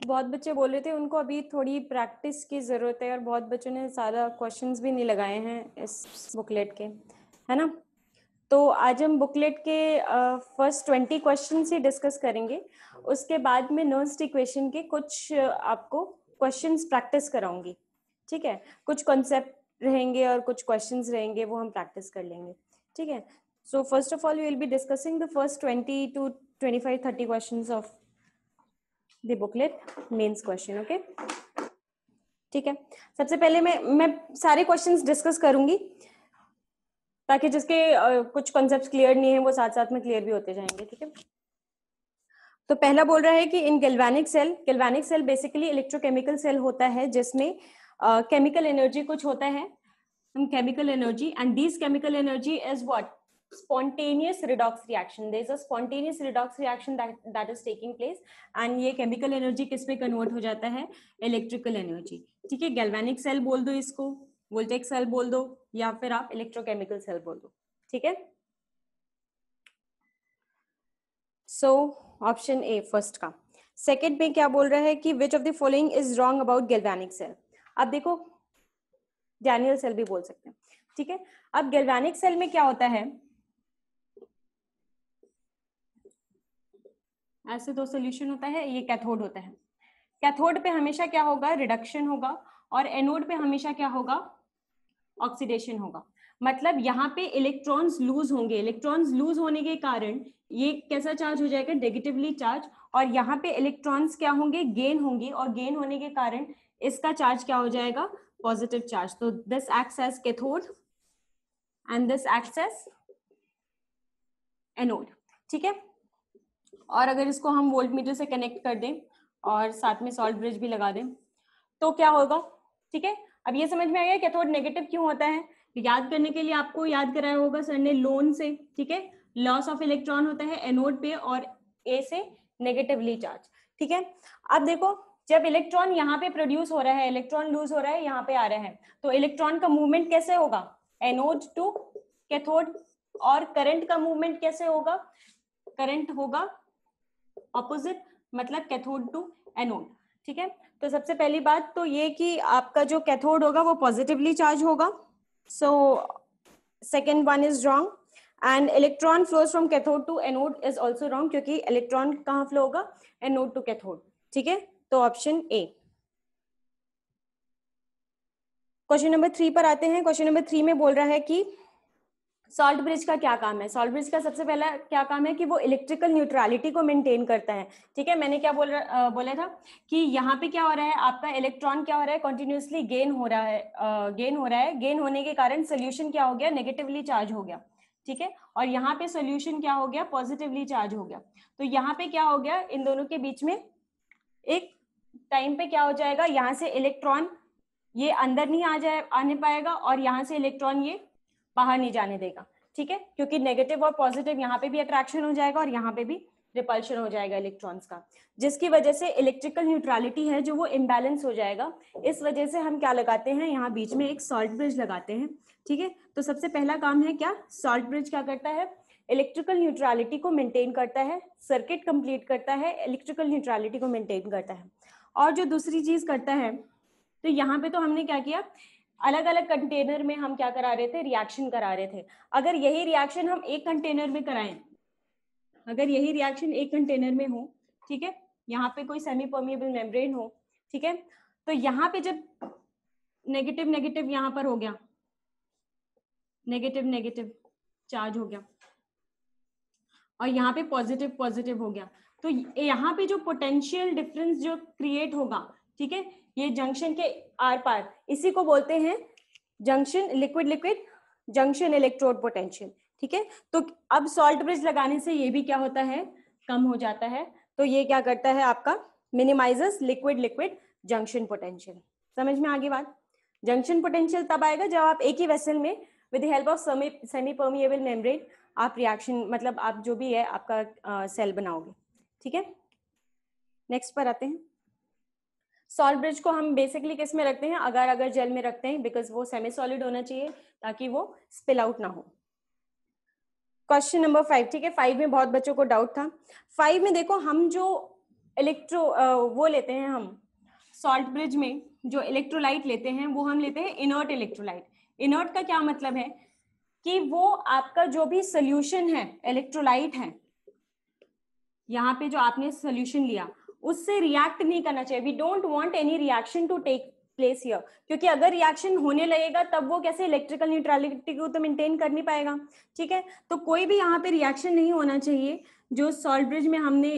बहुत बच्चे बोल रहे थे उनको अभी थोड़ी प्रैक्टिस की ज़रूरत है और बहुत बच्चों ने सारा क्वेश्चंस भी नहीं लगाए हैं इस बुकलेट के, है ना। तो आज हम बुकलेट के फर्स्ट 20 क्वेश्चन ही डिस्कस करेंगे। उसके बाद में नर्स्ड इक्वेशन के कुछ आपको क्वेश्चंस प्रैक्टिस कराऊंगी, ठीक है। कुछ कॉन्सेप्ट रहेंगे और कुछ क्वेश्चंस रहेंगे, वो हम प्रैक्टिस कर लेंगे, ठीक है। So first of all we will be discussing the first 20 to 25 30 questions of the booklet mains question, okay, ठीक है। सबसे पहले मैं सारे क्वेश्चंस डिस्कस करूंगी ताकि जिसके कुछ कॉन्सेप्ट्स क्लियर नहीं है वो साथ साथ में क्लियर भी होते जाएंगे, ठीक है। तो पहला बोल रहा है कि इन galvanic cell basically electrochemical cell होता है जिसमें केमिकल एनर्जी कुछ होता है, chemical energy, and this chemical energy is what, spontaneous redox reaction. There is a spontaneous redox reaction that is taking place, and ये chemical energy किस में convert हो जाता है, electrical energy, ठीक है। galvanic cell बोल दो इसको, voltaic cell बोल दो, या फिर आप electrochemical cell बोल दो, ठीक है। So option A फर्स्ट का। सेकेंड में क्या बोल रहा है कि which of the following is wrong about galvanic cell। अब देखो डैनियल सेल भी बोल सकते हैं, ठीक है। अब गैल्वेनिक सेल में क्या होता है, ऐसे दो सोल्यूशन होता है, ये कैथोड होता है। कैथोड पे हमेशा क्या होगा, रिडक्शन होगा, और एनोड पे हमेशा क्या होगा, ऑक्सीडेशन होगा। मतलब यहाँ पे इलेक्ट्रॉन्स लूज होंगे, इलेक्ट्रॉन्स लूज होने के कारण ये कैसा चार्ज हो जाएगा, नेगेटिवली चार्ज, और यहाँ पे इलेक्ट्रॉन्स क्या होंगे, गेन होंगे, और गेन होने के कारण इसका चार्ज क्या हो जाएगा, पॉजिटिव चार्ज। तो this acts as cathode and this acts as anode, ठीक है। और अगर इसको हम वोल्टमीटर से कनेक्ट कर दें और साथ में सॉल्ट ब्रिज भी लगा दें तो क्या होगा, ठीक है। अब ये समझ में आ गया कैथोड नेगेटिव क्यों होता है। याद करने के लिए आपको याद कराया होगा सर ने लोन से, ठीक है। लॉस ऑफ इलेक्ट्रॉन होता है एनोड पे और ए से नेगेटिवली चार्ज, ठीक है। अब देखो जब इलेक्ट्रॉन यहाँ पे प्रोड्यूस हो रहा है, इलेक्ट्रॉन लूज हो रहा है, यहाँ पे आ रहा है, तो इलेक्ट्रॉन का मूवमेंट कैसे होगा, एनोड टू कैथोड। और करंट का मूवमेंट कैसे होगा, करंट होगा ऑपोजिट, मतलब कैथोड टू एनोड, ठीक है। तो सबसे पहली बात तो ये कि आपका जो कैथोड होगा वो पॉजिटिवली चार्ज होगा, so second one is wrong. And electron flows from cathode to anode is also wrong, क्योंकि इलेक्ट्रॉन कहाँ फ्लो होगा, एनोड टू कैथोड, ठीक है। तो ऑप्शन ए। क्वेश्चन नंबर 3 पर आते हैं। क्वेश्चन नंबर 3 में बोल रहा है कि सॉल्ट ब्रिज का क्या काम है। सॉल्ट ब्रिज का सबसे पहला क्या काम है कि वो इलेक्ट्रिकल न्यूट्रलिटी को मेंटेन करता है, ठीक है। मैंने क्या बोला था कि यहाँ पे क्या हो रहा है, आपका इलेक्ट्रॉन क्या हो रहा है, कंटिन्यूअसली गेन हो रहा है, गेन होने के कारण सोल्यूशन क्या हो गया, नेगेटिवली चार्ज हो गया, ठीक है। और यहाँ पे सोल्यूशन क्या हो गया, पॉजिटिवली चार्ज हो गया। तो यहाँ पे क्या हो गया, इन दोनों के बीच में एक टाइम पे क्या हो जाएगा, यहाँ से इलेक्ट्रॉन ये अंदर नहीं आने पाएगा, और यहाँ से इलेक्ट्रॉन ये बाहर नहीं जाने देगा, ठीक है। क्योंकि नेगेटिव और पॉजिटिव यहाँ पे भी अट्रैक्शन हो जाएगा और यहाँ पे भी रिपल्शन हो जाएगा इलेक्ट्रॉन्स का, जिसकी वजह से इलेक्ट्रिकल न्यूट्रलिटी है जो वो इम्बैलेंस हो जाएगा। इस वजह से हम क्या लगाते हैं, यहाँ बीच में एक सॉल्ट ब्रिज लगाते हैं, ठीक है। तो सबसे पहला काम है क्या, सॉल्ट ब्रिज क्या करता है, इलेक्ट्रिकल न्यूट्रलिटी को मेंटेन करता है, सर्किट कंप्लीट करता है, इलेक्ट्रिकल न्यूट्रलिटी को मेंटेन करता है। और जो दूसरी चीज करता है, तो यहाँ पे तो हमने क्या किया, अलग अलग कंटेनर में हम क्या करा रहे थे, रिएक्शन करा रहे थे। अगर यही रिएक्शन हम एक कंटेनर में कराएं, अगर यही रिएक्शन एक कंटेनर में हो, ठीक है, यहाँ पे कोई सेमी परमिएबल मेम्ब्रेन हो, ठीक है, तो यहाँ पे जब नेगेटिव नेगेटिव यहाँ पर हो गया, नेगेटिव नेगेटिव चार्ज हो गया, और यहाँ पे पॉजिटिव पॉजिटिव हो गया, तो यहाँ पे जो पोटेंशियल डिफरेंस जो क्रिएट होगा, ठीक है, ये जंक्शन के आर पार, इसी को बोलते हैं junction, liquid liquid junction electrode potential, ठीक है। तो अब सॉल्ट ब्रिज लगाने से ये भी क्या होता है, कम हो जाता है। तो ये क्या करता है आपका, minimises liquid liquid junction potential. समझ में आ गई बात। जंक्शन पोटेंशियल तब आएगा जब आप एक ही वेसल में with the help of semi permeable membrane आप रिएक्शन, मतलब आप जो भी है आपका सेल बनाओगे, ठीक है। नेक्स्ट पर आते हैं। सॉल्ट ब्रिज को हम बेसिकली किस में रखते हैं, अगर अगर जेल में रखते हैं, बिकॉज वो सेमी सॉलिड होना चाहिए ताकि वो स्पिल आउट ना हो। क्वेश्चन नंबर 5, ठीक है। 5 में बहुत बच्चों को डाउट था। 5 में देखो, हम जो वो लेते हैं हम सॉल्ट ब्रिज में जो इलेक्ट्रोलाइट लेते हैं वो हम लेते हैं इनर्ट इलेक्ट्रोलाइट। इनर्ट का क्या मतलब है कि वो आपका जो भी सोल्यूशन है, इलेक्ट्रोलाइट है, यहाँ पे जो आपने सोल्यूशन लिया उससे रिएक्ट नहीं करना चाहिए। We don't want any reaction to take place here, क्योंकि अगर रिएक्शन होने लगेगा तब वो कैसे इलेक्ट्रिकल न्यूट्रलिटी को तो मेंटेन कर नहीं पाएगा। ठीक है, तो कोई भी यहाँ पे रिएक्शन नहीं होना चाहिए जो सॉल्ट ब्रिज में हमने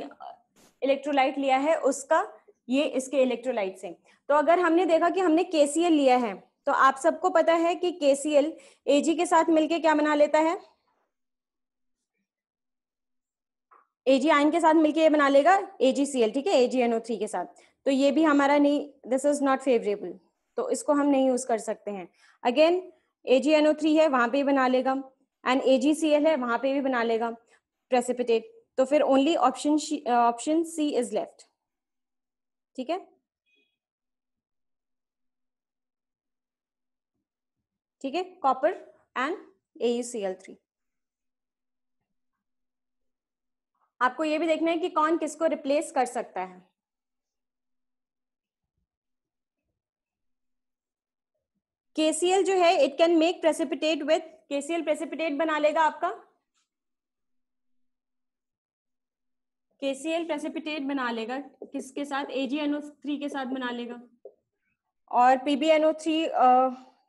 इलेक्ट्रोलाइट लिया है उसका ये इसके इलेक्ट्रोलाइट से। तो अगर हमने देखा कि हमने KCl लिया है तो आप सबको पता है कि KCl Ag के साथ मिलके क्या बना लेता है, Ag आयन के साथ मिलके ये बना लेगा AgCl, ठीक है, AgNO3 के साथ। तो ये भी हमारा नहीं, दिस इज नॉट फेवरेबल, तो इसको हम नहीं यूज कर सकते हैं। अगेन AgNO3 है वहां पे भी बना लेगा एंड AgCl है वहां पे भी बना लेगा प्रेसिपिटेट। तो फिर only option C is left. ठीक है, ठीक है, कॉपर एंड AuCl3। आपको ये भी देखना है कि कौन किसको रिप्लेस कर सकता है। KCl जो है it can make precipitate with, KCl precipitate बना लेगा आपका, KCl प्रेसिपिटेट बना लेगा किसके साथ, AgNO3 के साथ बना लेगा, और PbNO3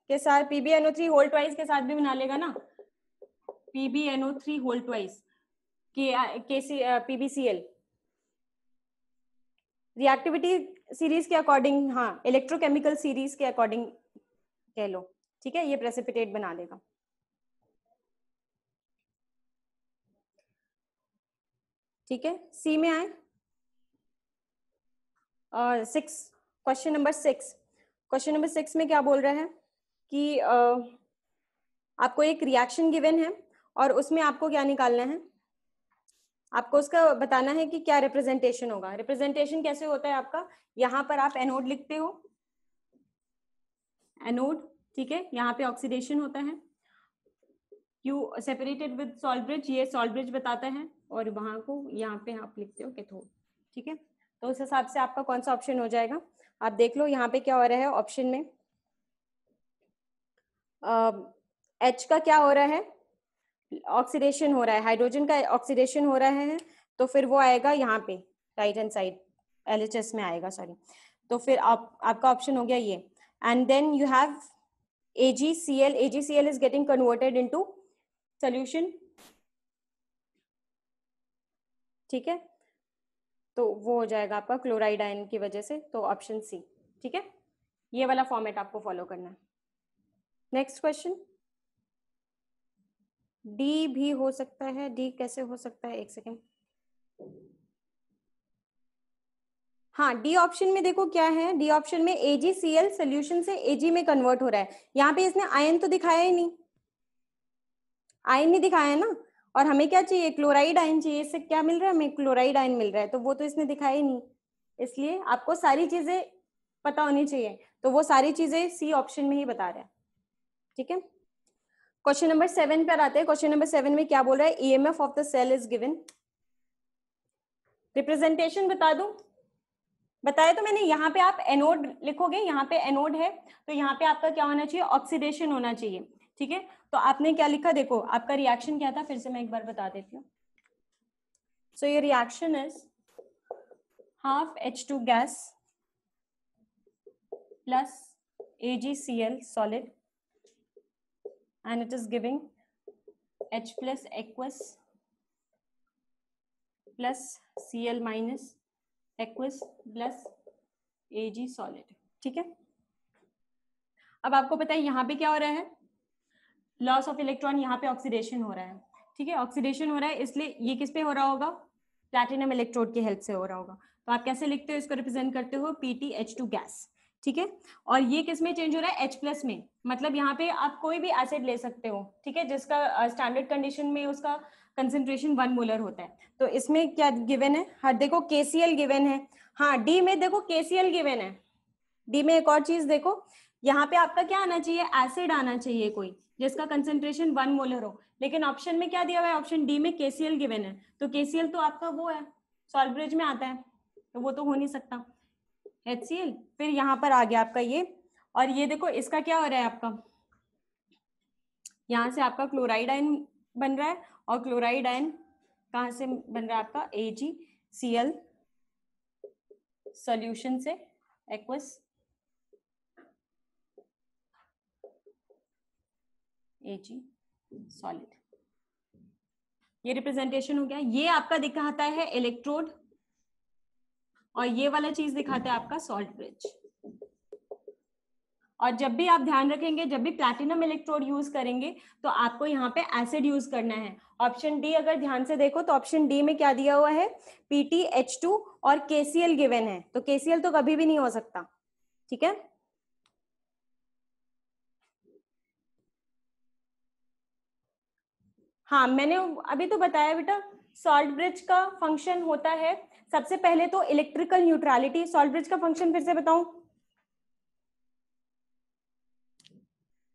के साथ, PbNO3 होल ट्वाइस के साथ भी बना लेगा ना, PbNO3 whole twice PbCl reactivity series के अकॉर्डिंग, हाँ इलेक्ट्रोकेमिकल सीरीज के अकॉर्डिंग कह लो। ठीक है, ये प्रेसिपिटेट बना लेगा। ठीक है, सी में आए, 6, क्वेश्चन नंबर 6। क्वेश्चन नंबर 6 में क्या बोल रहा है कि आपको एक रिएक्शन गिवन है और उसमें आपको क्या निकालना है, आपको उसका बताना है कि क्या रिप्रेजेंटेशन होगा। रिप्रेजेंटेशन कैसे होता है आपका, यहाँ पर आप एनोड लिखते हो, एनोड, ठीक है, यहाँ पे ऑक्सीडेशन होता है, you separated with salt bridge, ये सॉल्ट ब्रिज बताता है, और वहां को यहाँ पे आप लिखते हो कैथोड। ठीक है, तो उस हिसाब से आपका कौन सा ऑप्शन हो जाएगा, आप देख लो यहाँ पे क्या हो रहा है ऑप्शन में। H का क्या हो रहा है, ऑक्सीडेशन हो रहा है, हाइड्रोजन का ऑक्सीडेशन हो रहा है, तो फिर वो आएगा यहाँ पे राइट हैंड साइड, LHS में आएगा, सॉरी। तो फिर आपका ऑप्शन हो गया ये, and then you have AgCl, AgCl is getting converted into solution। ठीक है, तो वो हो जाएगा आपका क्लोराइड आयन की वजह से, तो ऑप्शन सी। ठीक है, ये वाला फॉर्मेट आपको फॉलो करना है। नेक्स्ट क्वेश्चन, डी भी हो सकता है, डी कैसे हो सकता है, एक सेकेंड। हाँ, डी ऑप्शन में देखो क्या है, डी ऑप्शन में AgCl सोल्यूशन से Ag में कन्वर्ट हो रहा है। यहाँ पे इसने आयन तो दिखाया ही नहीं, आयन नहीं दिखाया ना, और हमें क्या चाहिए, क्लोराइड आयन चाहिए। इससे क्या मिल रहा है, हमें क्लोराइड आयन मिल रहा है, तो वो तो इसने दिखाया ही नहीं। इसलिए आपको सारी चीजें पता होनी चाहिए, तो वो सारी चीजें सी ऑप्शन में ही बता रहा है। ठीक है, क्वेश्चन नंबर 7 पर आते हैं। क्वेश्चन नंबर 7 में क्या बोल रहा है, EMF of the cell is given. Representation बता दूं, बताया तो मैंने, यहाँ पे आप एनोड लिखोगे, यहाँ पे एनोड है तो यहाँ पे आपका क्या होना चाहिए, ऑक्सीडेशन होना चाहिए। ठीक है, तो आपने क्या लिखा, देखो आपका रिएक्शन क्या था, फिर से मैं एक बार बता देती हूँ। सो ये reaction is half H2 gas plus AgCl solid and it is giving H plus aqueous plus Cl minus aqueous plus Ag solid। ठीक है, अब आपको पता है यहाँ पे क्या हो रहा है, लॉस ऑफ इलेक्ट्रॉन, यहाँ पे ऑक्सीडेशन हो रहा है। ठीक है, ऑक्सीडेशन हो रहा है, इसलिए ये किस पे हो रहा होगा, प्लैटिनम इलेक्ट्रोड की हेल्प से हो रहा होगा। तो आप कैसे लिखते हो, इसको रिप्रेजेंट करते हो PtH2 गैस। ठीक है, और ये किस में चेंज हो रहा है, H प्लस में, मतलब यहाँ पे आप कोई भी एसिड ले सकते हो। ठीक है, जिसका स्टैंडर्ड कंडीशन में उसका कंसेंट्रेशन 1 मोलर होता है। तो इसमें क्या गिवन है, हाँ देखो KCl गिवन है, हाँ डी में देखो KCl गिवन है। डी में एक और चीज देखो, यहाँ पे आपका क्या आना चाहिए, एसिड आना चाहिए कोई जिसका कंसेंट्रेशन 1 मोलर हो, लेकिन ऑप्शन में क्या दिया हुआ है, ऑप्शन डी में KCl गिवन है, तो KCl तो आपका वो है, सॉल्ट ब्रिज में आता है। तो वो तो हो नहीं सकता, HCl। फिर यहाँ पर आ गया आपका ये, और ये देखो इसका क्या हो रहा है आपका, यहाँ से आपका क्लोराइड आयन बन रहा है, और क्लोराइड आयन कहाँ से बन रहा है आपका, AgCl सॉल्यूशन से एक्वस Ag सॉलिड। ये रिप्रेजेंटेशन हो गया। ये आपका दिखाता है इलेक्ट्रोड, और ये वाला चीज दिखाता है आपका सॉल्ट ब्रिज। और जब भी आप ध्यान रखेंगे, जब भी प्लैटिनम इलेक्ट्रोड यूज करेंगे तो आपको यहाँ पे एसिड यूज करना है। ऑप्शन डी अगर ध्यान से देखो तो ऑप्शन डी में क्या दिया हुआ है, PtH2 और KCl गिवन है, तो KCl तो कभी भी नहीं हो सकता, ठीक है। हाँ मैंने अभी तो बताया बेटा, सॉल्ट ब्रिज का फंक्शन होता है सबसे पहले तो इलेक्ट्रिकल न्यूट्रलिटी। सॉल्ट ब्रिज का फंक्शन फिर से बताऊं,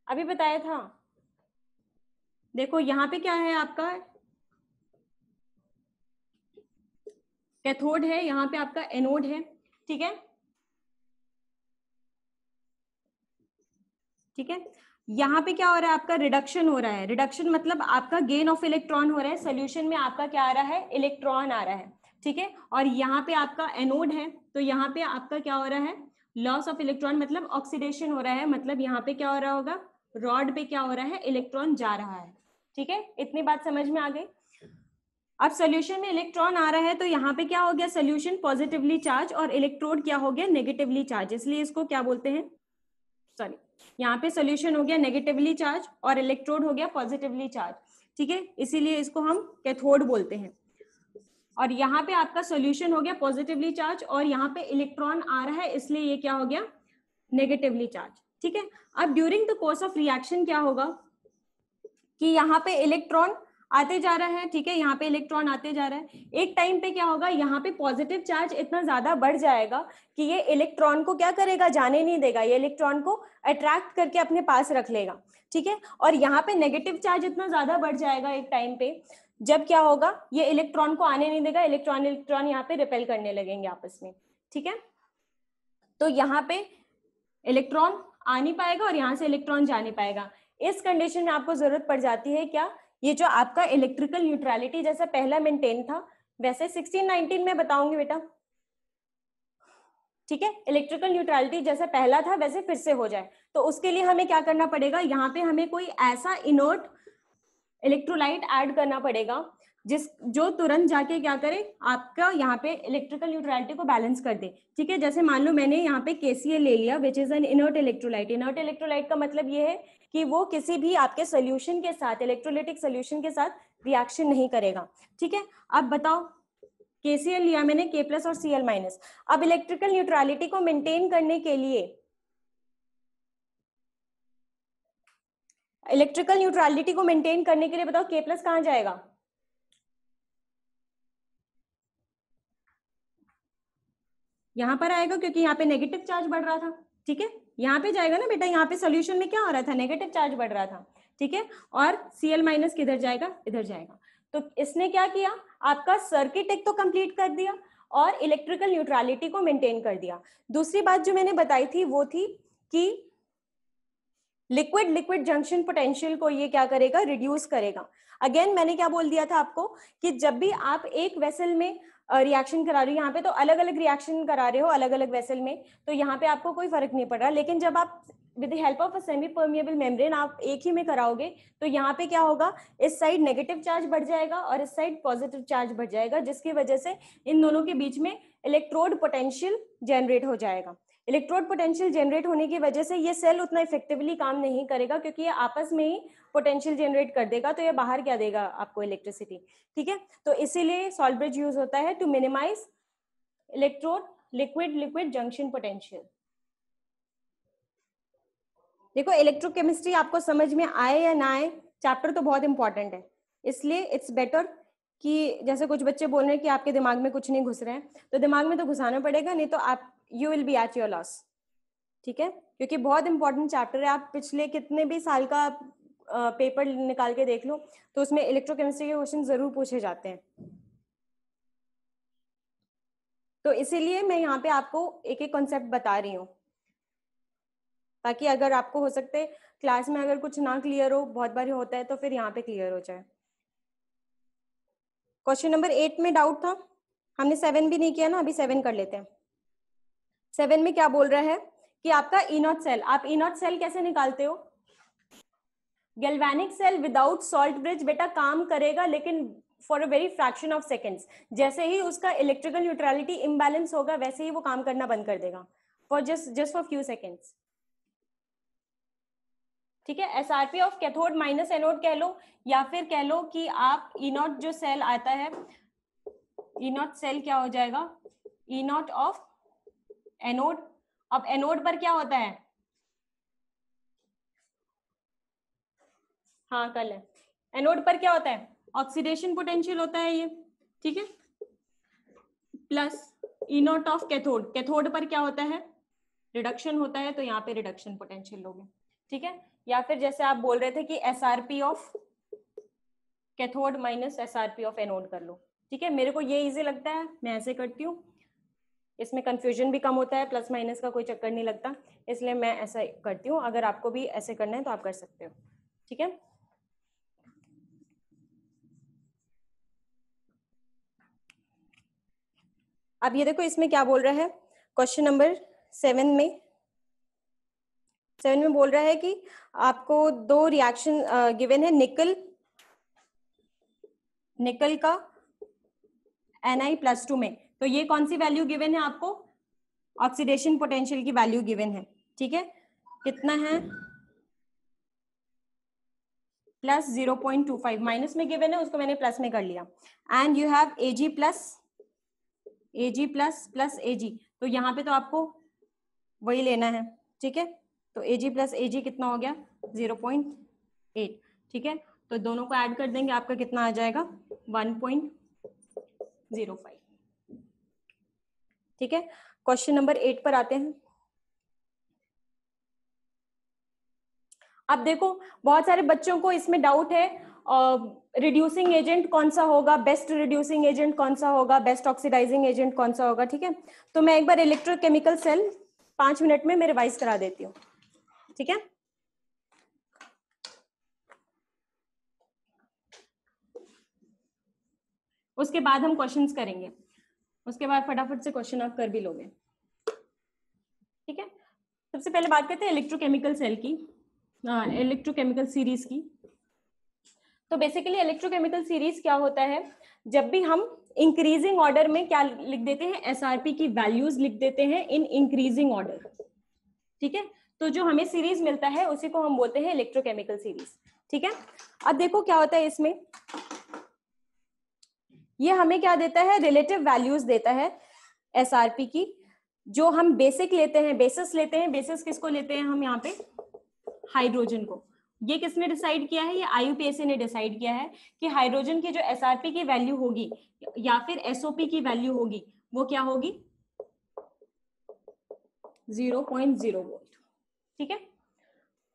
अभी बताया था। देखो यहाँ पे क्या है आपका, कैथोड है, यहाँ पे आपका एनोड है, ठीक है, ठीक है। यहाँ पे क्या हो रहा है आपका, रिडक्शन हो रहा है। रिडक्शन मतलब आपका गेन ऑफ इलेक्ट्रॉन हो रहा है, सोल्यूशन में आपका क्या आ रहा है, इलेक्ट्रॉन आ रहा है, ठीक है। और यहाँ पे आपका एनोड है, तो यहाँ पे आपका क्या हो रहा है, लॉस ऑफ इलेक्ट्रॉन, मतलब ऑक्सीडेशन हो रहा है, मतलब यहाँ पे क्या हो रहा होगा, रॉड पे क्या हो रहा है, इलेक्ट्रॉन जा रहा है, ठीक है। इतनी बात समझ में आ गई। अब सोल्यूशन में इलेक्ट्रॉन आ रहा है, तो यहाँ पे क्या हो गया, सोल्यूशन पॉजिटिवली चार्ज और इलेक्ट्रोड क्या हो गया, नेगेटिवली चार्ज, इसलिए इसको क्या बोलते हैं, सॉरी, यहाँ पे सोल्यूशन हो गया नेगेटिवली चार्ज और इलेक्ट्रोड हो गया पॉजिटिवली चार्ज, ठीक है, इसीलिए इसको हम कैथोड बोलते हैं। और यहाँ पे आपका सोल्यूशन हो गया पॉजिटिवली चार्ज और यहाँ पे इलेक्ट्रॉन आ रहा है, इसलिए ये क्या हो गया, नेगेटिवली चार्ज, ठीक है। अब during the course of reaction क्या होगा कि यहाँ पे इलेक्ट्रॉन आते जा रहा है, ठीक है, यहाँ पे इलेक्ट्रॉन आते जा रहा है। एक टाइम पे क्या होगा, यहाँ पे पॉजिटिव चार्ज इतना ज्यादा बढ़ जाएगा कि ये इलेक्ट्रॉन को क्या करेगा, जाने नहीं देगा, ये इलेक्ट्रॉन को अट्रैक्ट करके अपने पास रख लेगा, ठीक है। और यहाँ पे नेगेटिव चार्ज इतना ज्यादा बढ़ जाएगा एक टाइम पे, जब क्या होगा, ये इलेक्ट्रॉन को आने नहीं देगा, इलेक्ट्रॉन इलेक्ट्रॉन यहाँ पे रिपेल करने लगेंगे आपस में, ठीक है। तो यहाँ पे इलेक्ट्रॉन आ नहीं पाएगा और यहाँ से इलेक्ट्रॉन जा नहीं पाएगा। इस कंडीशन में आपको जरूरत पड़ जाती है क्या, ये जो आपका इलेक्ट्रिकल न्यूट्रलिटी जैसा पहला मेंटेन था वैसे 1619 में बताऊंगी बेटा, ठीक है। इलेक्ट्रिकल न्यूट्रलिटी जैसा पहला था वैसे फिर से हो जाए, तो उसके लिए हमें क्या करना पड़ेगा, यहाँ पे हमें कोई ऐसा इनर्ट इलेक्ट्रोलाइट ऐड करना पड़ेगा जो तुरंत जाके क्या करे, आपका यहाँ पे इलेक्ट्रिकल न्यूट्रलिटी को बैलेंस कर दे, ठीक है। जैसे मान लो मैंने यहाँ पे KCl ले लिया, which is an inert electrolyte. Inert electrolyte का मतलब ये है कि वो किसी भी आपके सोल्यूशन के साथ, इलेक्ट्रोलाइटिक सोल्यूशन के साथ रिएक्शन नहीं करेगा, ठीक है। अब बताओ, KCl लिया मैंने, K+ और Cl-। अब इलेक्ट्रिकल न्यूट्रलिटी को मेंटेन करने के लिए, इलेक्ट्रिकल न्यूट्रलिटी को मेंटेन करने के लिए बताओ K+ कहां जाएगा, यहां पर आएगा, क्योंकि यहाँ पे नेगेटिव चार्ज बढ़ रहा था, ठीक है। यहाँ पे जाएगा ना बेटा, यहाँ पे सोल्यूशन में क्या हो रहा था, नेगेटिव चार्ज बढ़ रहा था, ठीक है। और Cl- किधर जाएगा, इधर जाएगा। तो इसने क्या किया, आपका सर्किट एक तो कंप्लीट कर दिया और इलेक्ट्रिकल न्यूट्रलिटी को मेंटेन कर दिया। दूसरी बात जो मैंने बताई थी वो थी कि लिक्विड लिक्विड जंक्शन पोटेंशियल को ये क्या करेगा, रिड्यूस करेगा। अगेन मैंने क्या बोल दिया था आपको कि जब भी आप एक वेसल में रिएक्शन करा रहे हो, यहाँ पे तो अलग अलग रिएक्शन करा रहे हो अलग अलग वेसल में, तो यहाँ पे आपको कोई फर्क नहीं पड़ रहा। लेकिन जब आप with the help of a semi permeable membrane आप एक ही में कराओगे, तो यहाँ पे क्या होगा, इस साइड नेगेटिव चार्ज बढ़ जाएगा और इस साइड पॉजिटिव चार्ज बढ़ जाएगा, जिसकी वजह से इन दोनों के बीच में इलेक्ट्रोड पोटेंशियल जनरेट हो जाएगा। इलेक्ट्रोड पोटेंशियल जनरेट होने की वजह से ये सेल उतना इफेक्टिवली काम नहीं करेगा, क्योंकि ये आपस में ही पोटेंशियल जनरेट कर देगा, तो ये बाहर क्या देगा आपको, इलेक्ट्रिसिटी, ठीक है। तो इसीलिए सॉल्ट ब्रिज यूज होता है to minimise electrode liquid liquid junction potential. देखो इलेक्ट्रोकेमिस्ट्री आपको समझ में आए या ना आए, चैप्टर तो बहुत इंपॉर्टेंट है, इसलिए इट्स बेटर कि जैसे कुछ बच्चे बोल रहे हैं कि आपके दिमाग में कुछ नहीं घुस रहे हैं, तो दिमाग में तो घुसाना पड़ेगा, नहीं तो आप you will be at your loss, ठीक है। क्योंकि बहुत इंपॉर्टेंट चैप्टर है, आप पिछले कितने भी साल का पेपर निकाल के देख लो, तो उसमें इलेक्ट्रोकेमिस्ट्री के क्वेश्चन जरूर पूछे जाते हैं। तो इसीलिए मैं यहाँ पे आपको एक एक कॉन्सेप्ट बता रही हूँ, ताकि अगर आपको हो सकते क्लास में अगर कुछ ना क्लियर हो, बहुत बार होता है, तो फिर यहाँ पे क्लियर हो जाए। क्वेश्चन नंबर 8 में डाउट था, हमने 7 भी नहीं किया ना, अभी 7 कर लेते हैं। 7 में क्या बोल रहा है कि आपका ई नॉट सेल, आप ई नॉट सेल कैसे निकालते हो? Galvanic cell without salt bridge बेटा काम करेगा, लेकिन for a very fraction of seconds. जैसे ही उसका इलेक्ट्रिकल न्यूट्रलिटी इम्बैलेंस होगा, वैसे ही वो काम करना बंद कर देगा, for just for few seconds. ठीक है, SRP of cathode minus anode कह लो, या फिर कह लो कि आप ई नॉट जो सेल आता है, ई नॉट सेल क्या हो जाएगा, ई नॉट ऑफ एनोड। अब एनोड पर क्या होता है, हाँ कल है, एनोड पर क्या होता है, ऑक्सीडेशन पोटेंशियल होता है ये, ठीक है, plus E not of cathode, cathode पर क्या होता है, रिडक्शन होता है, तो यहाँ पे रिडक्शन पोटेंशियल लोगे, ठीक है। या फिर जैसे आप बोल रहे थे कि SRP of cathode minus SRP of anode कर लो, ठीक है। मेरे को ये इजी लगता है, मैं ऐसे करती हूँ, इसमें कंफ्यूजन भी कम होता है, प्लस माइनस का कोई चक्कर नहीं लगता, इसलिए मैं ऐसा करती हूँ। अगर आपको भी ऐसे करना है तो आप कर सकते हो, ठीक है। अब ये देखो इसमें क्या बोल रहा है, क्वेश्चन नंबर 7 में बोल रहा है कि आपको दो रिएक्शन गिवन है, निकल का Na+2 में, तो ये कौन सी वैल्यू गिवन है आपको, ऑक्सीडेशन पोटेंशियल की वैल्यू गिवन है, ठीक है, कितना है, प्लस 0.25, माइनस में गिवन है, उसको मैंने प्लस में कर लिया। And you have Ag plus plus Ag, तो यहाँ पे तो आपको वही लेना है, ठीक है। तो Ag प्लस Ag कितना हो गया, 0.8, ठीक है। तो दोनों को ऐड कर देंगे, आपका कितना आ जाएगा, 1.05, ठीक है। क्वेश्चन नंबर 8 पर आते हैं। अब देखो बहुत सारे बच्चों को इसमें डाउट है, रिड्यूसिंग एजेंट कौन सा होगा, बेस्ट रिड्यूसिंग एजेंट कौन सा होगा, बेस्ट ऑक्सीडाइजिंग एजेंट कौन सा होगा, ठीक है। तो मैं एक बार इलेक्ट्रोकेमिकल सेल 5 मिनट में मैं रिवाइज करा देती हूँ, ठीक है। उसके बाद हम क्वेश्चंस करेंगे, उसके बाद फटाफट से क्वेश्चन आप कर भी लोगे, ठीक है। सबसे पहले बात करते हैं इलेक्ट्रोकेमिकल सेल की, इलेक्ट्रोकेमिकल सीरीज की। तो बेसिकली इलेक्ट्रोकेमिकल सीरीज क्या होता है, जब भी हम इंक्रीजिंग ऑर्डर में क्या लिख देते हैं, एसआरपी की वैल्यूज लिख देते हैं इन इंक्रीजिंग ऑर्डर, ठीक है। तो जो हमें सीरीज मिलता है उसी को हम बोलते हैं इलेक्ट्रोकेमिकल सीरीज, ठीक है। अब देखो क्या होता है इसमें, ये हमें क्या देता है, रिलेटिव वैल्यूज देता है एसआरपी की, जो हम बेसिक लेते हैं, बेसिस लेते हैं, बेसिस किसको लेते हैं हम यहाँ पे, हाइड्रोजन को। ये किसने डिसाइड किया है, ये आईयूपीएसी ने डिसाइड किया है कि हाइड्रोजन की जो एसआरपी की वैल्यू होगी या फिर एसओपी की वैल्यू होगी वो क्या होगी, 0.0 वोल्ट, ठीक है।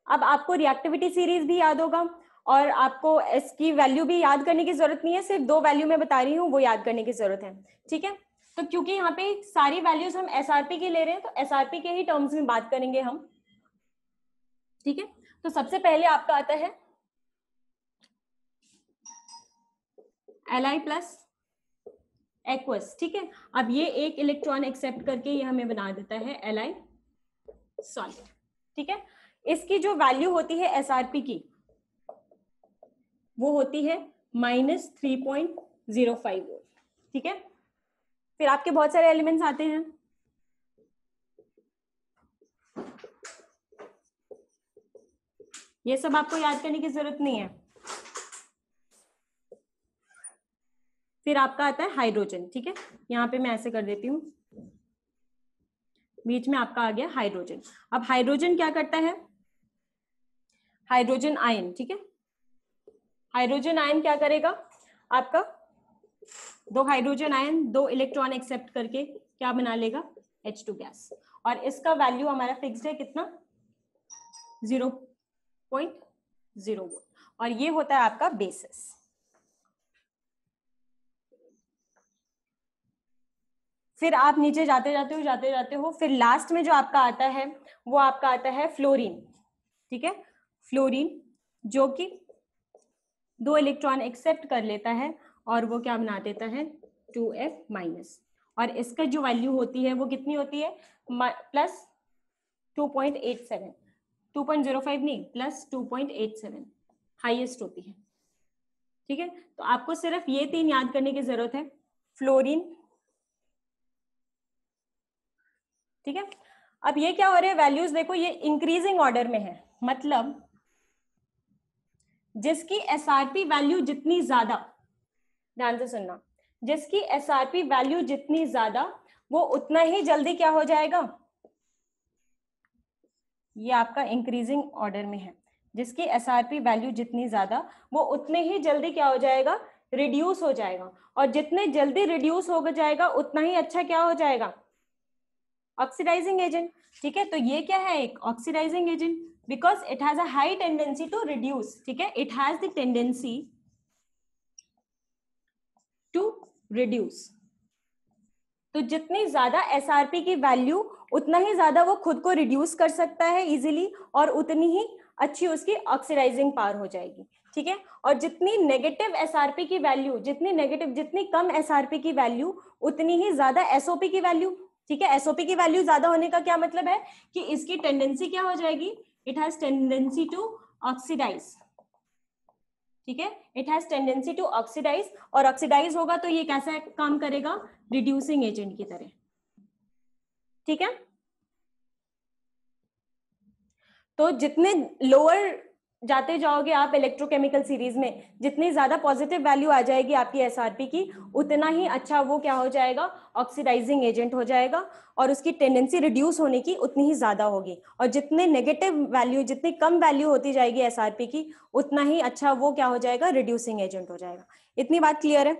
अब आपको रिएक्टिविटी सीरीज भी याद होगा, और आपको इसकी वैल्यू भी याद करने की जरूरत नहीं है, सिर्फ दो वैल्यू मैं बता रही हूँ वो याद करने की जरूरत है, ठीक है। तो क्योंकि यहाँ पे सारी वैल्यूज हम एसआरपी की ले रहे हैं, तो एसआरपी के ही टर्म्स में बात करेंगे हम, ठीक है। तो सबसे पहले आपका आता है Li प्लस एक्वस, ठीक है। अब ये एक इलेक्ट्रॉन एक्सेप्ट करके ये हमें बना देता है Li सॉलिड, ठीक है। इसकी जो वैल्यू होती है एसआरपी की वो होती है -3.05 वोल्ट, ठीक है। फिर आपके बहुत सारे एलिमेंट्स आते हैं, ये सब आपको याद करने की जरूरत नहीं है। फिर आपका आता है हाइड्रोजन, ठीक है, यहाँ पे मैं ऐसे कर देती हूँ, बीच में आपका आ गया हाइड्रोजन। अब हाइड्रोजन क्या करता है, हाइड्रोजन आयन, ठीक है। हाइड्रोजन आयन क्या करेगा, आपका दो हाइड्रोजन आयन दो इलेक्ट्रॉन एक्सेप्ट करके क्या बना लेगा, H2 गैस, और इसका वैल्यू हमारा फिक्स्ड है कितना, 0.0 वोल्ट, और ये होता है आपका बेसिस। फिर आप नीचे जाते जाते हो, फिर लास्ट में जो आपका आता है वो आपका आता है फ्लोरीन, ठीक है, फ्लोरीन, जो कि 2 इलेक्ट्रॉन एक्सेप्ट कर लेता है और वो क्या बना देता है 2F-, और इसका जो वैल्यू होती है वो कितनी होती है प्लस 2.87, 2.05 नहीं, प्लस 2.87 हाईएस्ट होती है, ठीक है। तो आपको सिर्फ ये 3 याद करने की जरूरत है, फ्लोरीन, ठीक है। अब ये क्या हो रहा है, वैल्यूज देखो ये इंक्रीजिंग ऑर्डर में है, मतलब जिसकी एसआरपी वैल्यू जितनी ज्यादा, ध्यान से सुनना, जिसकी एसआरपी वैल्यू जितनी ज्यादा वो उतना ही जल्दी क्या हो जाएगा, ये आपका इंक्रीजिंग ऑर्डर में है, जिसकी एसआरपी वैल्यू जितनी ज्यादा वो उतने ही जल्दी क्या हो जाएगा, रिड्यूस हो जाएगा, और जितने जल्दी रिड्यूस हो जाएगा उतना ही अच्छा क्या हो जाएगा, ऑक्सीडाइजिंग एजेंट, ठीक है। तो ये क्या है, एक oxidising agent, because it has a high tendency to reduce, ठीक है, it has the tendency to reduce. तो जितनी ज्यादा एसआरपी की वैल्यू उतना ही ज्यादा वो खुद को रिड्यूस कर सकता है इजीली, और उतनी ही अच्छी उसकी ऑक्सीडाइजिंग पावर हो जाएगी, ठीक है। और जितनी नेगेटिव एसआरपी की वैल्यू, जितनी कम एसआरपी की वैल्यू उतनी ही ज्यादा एसओपी की वैल्यू, ठीक है। एसओपी की वैल्यू ज्यादा होने का क्या मतलब है कि इसकी टेंडेंसी क्या हो जाएगी, it has tendency to oxidise, ठीक है, it has tendency to oxidise, और ऑक्सीडाइज होगा तो ये कैसा काम करेगा, रिड्यूसिंग एजेंट की तरह, ठीक है। तो जितने लोअर जाते जाओगे आप इलेक्ट्रोकेमिकल सीरीज में, जितनी ज्यादा पॉजिटिव वैल्यू आ जाएगी आपकी एसआरपी की, उतना ही अच्छा वो क्या हो जाएगा, ऑक्सीडाइजिंग एजेंट हो जाएगा, और उसकी टेंडेंसी रिड्यूस होने की उतनी ही ज्यादा होगी। और जितने नेगेटिव वैल्यू, जितनी कम वैल्यू होती जाएगी एसआरपी की, उतना ही अच्छा वो क्या हो जाएगा, रिड्यूसिंग एजेंट हो जाएगा। इतनी बात क्लियर है,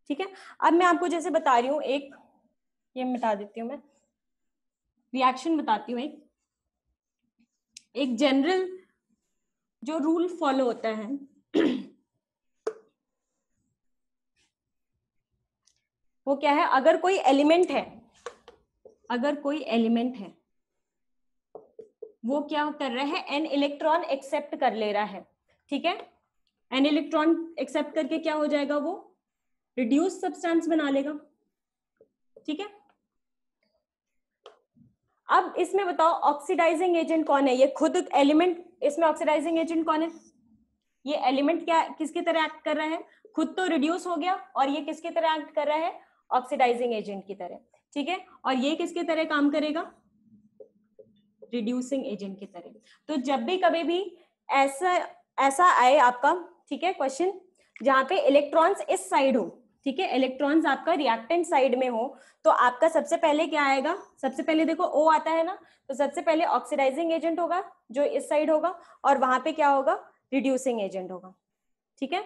ठीक है। अब मैं आपको जैसे बता रही हूँ, एक ये मिटा देती हूँ मैं, रिएक्शन बताती हूँ, एक जनरल जो रूल फॉलो होता है वो क्या है, अगर कोई एलिमेंट है, वो क्या कर रहा है, एन इलेक्ट्रॉन एक्सेप्ट कर ले रहा है, ठीक है, एन इलेक्ट्रॉन एक्सेप्ट करके क्या हो जाएगा, वो रिड्यूस सब्सटेंस बना लेगा, ठीक है। अब इसमें बताओ ऑक्सीडाइजिंग एजेंट कौन है, ये खुद एलिमेंट, इसमें ऑक्सीडाइजिंग एजेंट कौन है, ये एलिमेंट क्या किसकी तरह एक्ट कर रहा है, खुद तो रिड्यूस हो गया, और ये किसकी तरह एक्ट कर रहा है, ऑक्सीडाइजिंग एजेंट की तरह, ठीक है। और ये किसकी तरह काम करेगा, रिड्यूसिंग एजेंट की तरह। तो जब भी कभी भी ऐसा आए आपका, ठीक है, क्वेश्चन जहां पे इलेक्ट्रॉन्स इस साइड हो, ठीक है, इलेक्ट्रॉन्स आपका रिएक्टेंट साइड में हो, तो आपका सबसे पहले क्या आएगा, सबसे पहले देखो O आता है ना, तो सबसे पहले ऑक्सीडाइजिंग एजेंट होगा जो इस साइड होगा, और वहां पे क्या होगा, रिड्यूसिंग एजेंट होगा, ठीक है।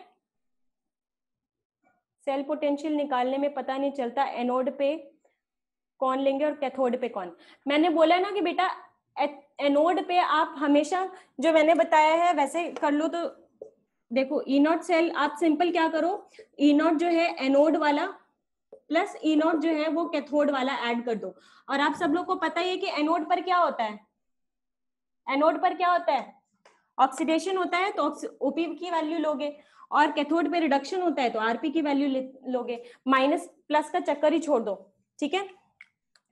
सेल पोटेंशियल निकालने में पता नहीं चलता एनोड पे कौन लेंगे और कैथोड पे कौन। मैंने बोला ना कि बेटा एनोड पे आप हमेशा जो मैंने बताया है वैसे कर लो। तो देखो ई नॉट सेल आप सिंपल क्या करो, ई नॉट जो है एनोड वाला प्लस ई नॉट जो है वो कैथोड वाला ऐड कर दो। और आप सब लोग को पता ही है कि एनोड पर क्या होता है, एनोड पर क्या होता है, ऑक्सीडेशन होता है, तो ओपी की वैल्यू लोगे, और कैथोड पे रिडक्शन होता है तो आरपी की वैल्यू लोगे, माइनस प्लस का चक्कर ही छोड़ दो, ठीक है।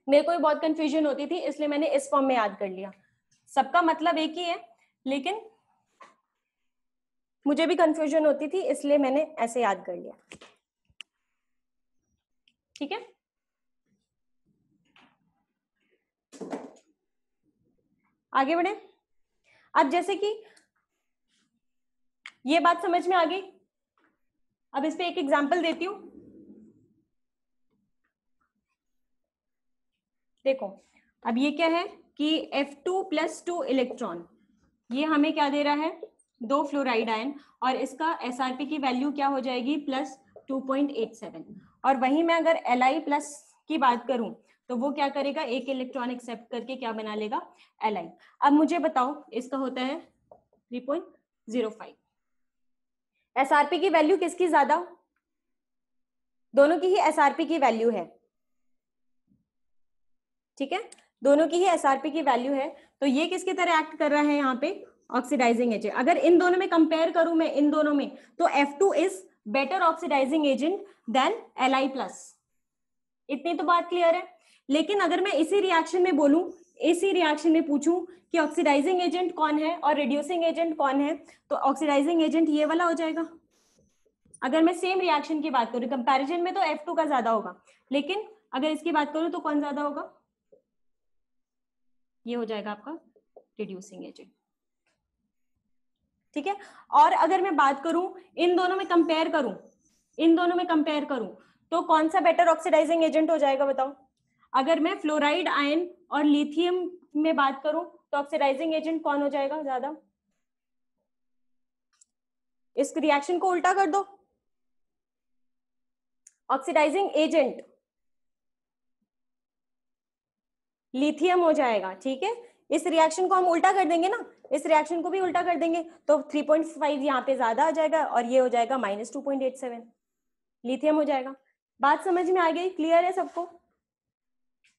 मेरे को भी बहुत कंफ्यूजन होती थी, इसलिए मैंने इस फॉर्म में याद कर लिया, सबका मतलब एक ही है, लेकिन मुझे भी कंफ्यूजन होती थी इसलिए मैंने ऐसे याद कर लिया, ठीक है। आगे बढ़े। अब जैसे कि ये बात समझ में आ गई, अब इस पे एक एग्जांपल देती हूं। देखो अब ये क्या है कि F2+2 इलेक्ट्रॉन, ये हमें क्या दे रहा है, 2 फ्लोराइड आयन, और इसका SRP की वैल्यू क्या हो जाएगी, +2.87। और वहीं मैं अगर Li+ की बात करूं तो वो क्या करेगा, एक इलेक्ट्रॉन एक्सेप्ट करके क्या बना लेगा, Li। अब मुझे बताओ इसका होता है 3.05, SRP की वैल्यू किसकी ज्यादा, दोनों की ही एसआरपी की वैल्यू है, ठीक है, दोनों की ही एसआरपी की वैल्यू है। तो ये किसकी तरह एक्ट कर रहा है यहाँ पे, ऑक्सीडाइजिंग एजेंट। अगर इन दोनों में कंपेयर करूं मैं, इन दोनों में, तो F2 is better oxidising agent than Li+। इतनी तो बात क्लियर है। लेकिन अगर मैं इसी रिएक्शन में बोलूं, इसी रिएक्शन में पूछूं कि ऑक्सीडाइजिंग एजेंट कौन है और रिड्यूसिंग एजेंट कौन है, तो ऑक्सीडाइजिंग एजेंट ये वाला हो जाएगा। अगर मैं सेम रिएक्शन की बात करूं, कंपैरिजन में तो F2 का ज्यादा होगा, लेकिन अगर इसकी बात करूं तो कौन ज्यादा होगा, ये हो जाएगा आपका रिड्यूसिंग एजेंट, ठीक है। और अगर मैं बात करूं, इन दोनों में कंपेयर करूं, इन दोनों में कंपेयर करूं, तो कौन सा बेटर ऑक्सीडाइजिंग एजेंट हो जाएगा बताओ। अगर मैं फ्लोराइड आयन और लिथियम में बात करूं, तो ऑक्सीडाइजिंग एजेंट कौन हो जाएगा ज्यादा। इस रिएक्शन को उल्टा कर दो, ऑक्सीडाइजिंग एजेंट लिथियम हो जाएगा, ठीक है। इस रिएक्शन को हम उल्टा कर देंगे ना, इस रिएक्शन को भी उल्टा कर देंगे, तो 3.5 यहाँ पे ज्यादा आ जाएगा और ये हो जाएगा -2.87, लिथियम हो जाएगा। बात समझ में आ गई, क्लियर है सबको।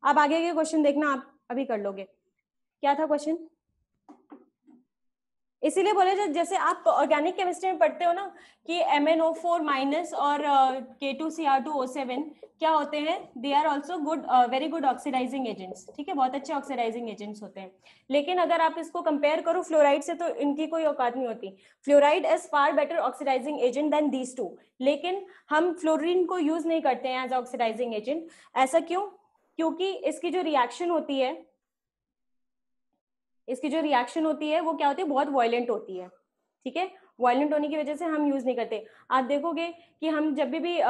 अब आगे के क्वेश्चन देखना, आप अभी कर लोगे। क्या था क्वेश्चन, इसीलिए बोले जैसे आप ऑर्गेनिक केमिस्ट्री में पढ़ते हो ना कि MnO4- और K2Cr2O7 क्या होते हैं, they are also good, very good oxidising agents, ठीक है, बहुत अच्छे ऑक्सीडाइजिंग एजेंट्स होते हैं। लेकिन अगर आप इसको कंपेयर करो फ्लोराइड से, तो इनकी कोई औकात नहीं होती। Fluoride is far better oxidising agent than these two, लेकिन हम फ्लोरीन को यूज नहीं करते हैं एज ऑक्सीडाइजिंग एजेंट। ऐसा क्यों, क्योंकि इसकी जो रिएक्शन होती है, इसकी जो रिएक्शन होती है वो क्या होती है, बहुत वायलेंट होती है, ठीक है। वायलेंट होने की वजह से हम यूज नहीं करते। आप देखोगे कि हम जब भी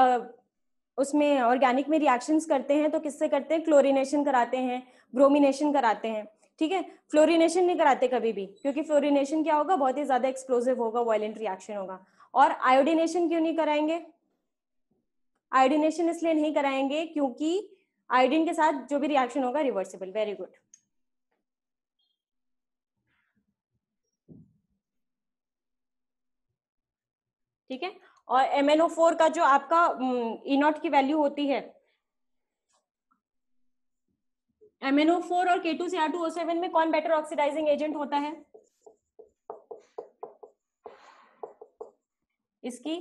उसमें ऑर्गेनिक में रिएक्शंस करते हैं तो किससे करते हैं, क्लोरीनेशन कराते हैं, ब्रोमिनेशन कराते हैं, ठीक है। फ्लोरिनेशन नहीं कराते कभी भी, क्योंकि फ्लोरिनेशन क्या होगा, बहुत ही ज्यादा एक्सप्लोसिव होगा, वायलेंट रिएक्शन होगा। और आयोडीनेशन क्यों नहीं कराएंगे, आयोडीनेशन इसलिए नहीं कराएंगे क्योंकि आयोडीन के साथ जो भी रिएक्शन होगा रिवर्सिबल। वेरी गुड, ठीक है। और MnO4 का जो आपका E0 की वैल्यू होती है, MnO4 और K2Cr2O7 में कौन बेटर ऑक्सीडाइजिंग एजेंट होता है, इसकी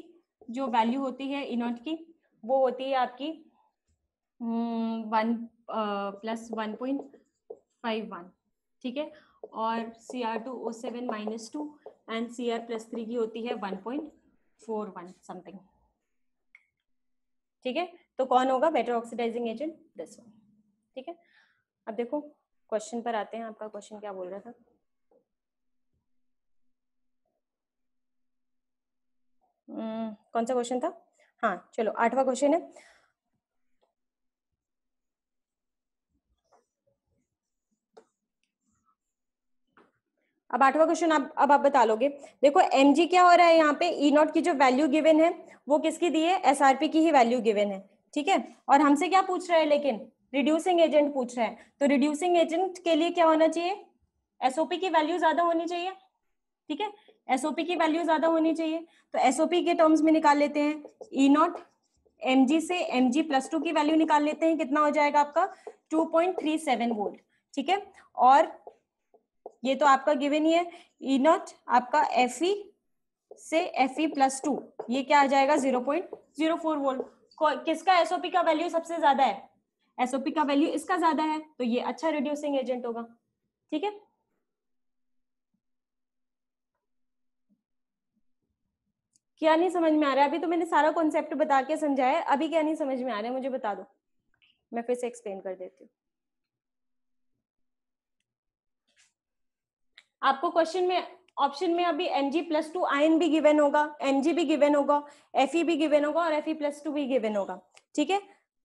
जो वैल्यू होती है E0 की, वो होती है आपकी 1 + 1.51, ठीक है। और Cr2O7-2 एंड Cr+3 की होती है 1.41 समथिंग, ठीक है। तो कौन होगा better oxidising agent, this one, ठीक है। अब देखो क्वेश्चन पर आते हैं, आपका क्वेश्चन क्या बोल रहा था। कौन सा क्वेश्चन था, हाँ चलो 8वां क्वेश्चन है। अब 8वां क्वेश्चन अब आप बता लोगे। देखो mg क्या हो रहा है यहाँ पे, E0 की जो वैल्यू गिवन है वो किसकी दी है, SRP की ही वैल्यू गिवन है, ठीक है। और हमसे क्या पूछ रहा है, लेकिन रिड्यूसिंग एजेंट पूछ रहा है। तो रिड्यूसिंग एजेंट के लिए क्या होना चाहिए, SOP की वैल्यू ज्यादा होनी चाहिए, ठीक है, SOP की वैल्यू ज्यादा होनी चाहिए। तो SOP के टर्म्स में निकाल लेते हैं, E0 mg से mg+2 की वैल्यू निकाल लेते हैं, कितना हो जाएगा आपका 2.37 वोल्ट, ठीक है। और ये तो आपका गिवन ही है, E0 आपका Fe से Fe+2, ये क्या आ जाएगा 0.04 वोल्ट। किसका SOP का वैल्यू सबसे ज्यादा है, SOP का वैल्यू इसका ज्यादा है, तो ये अच्छा रिड्यूसिंग एजेंट होगा, ठीक है। क्या नहीं समझ में आ रहा है, अभी तो मैंने सारा कॉन्सेप्ट बता के समझाया है, अभी क्या नहीं समझ में आ रहा है मुझे बता दो, मैं फिर से एक्सप्लेन कर देती हूँ। आपको क्वेश्चन में ऑप्शन में अभी Mg+2 आयन भी गिवन होगा, Mg भी गिवन होगा, Fe भी गिवन होगा और Fe+2 भी गिवन होगा, ठीक है।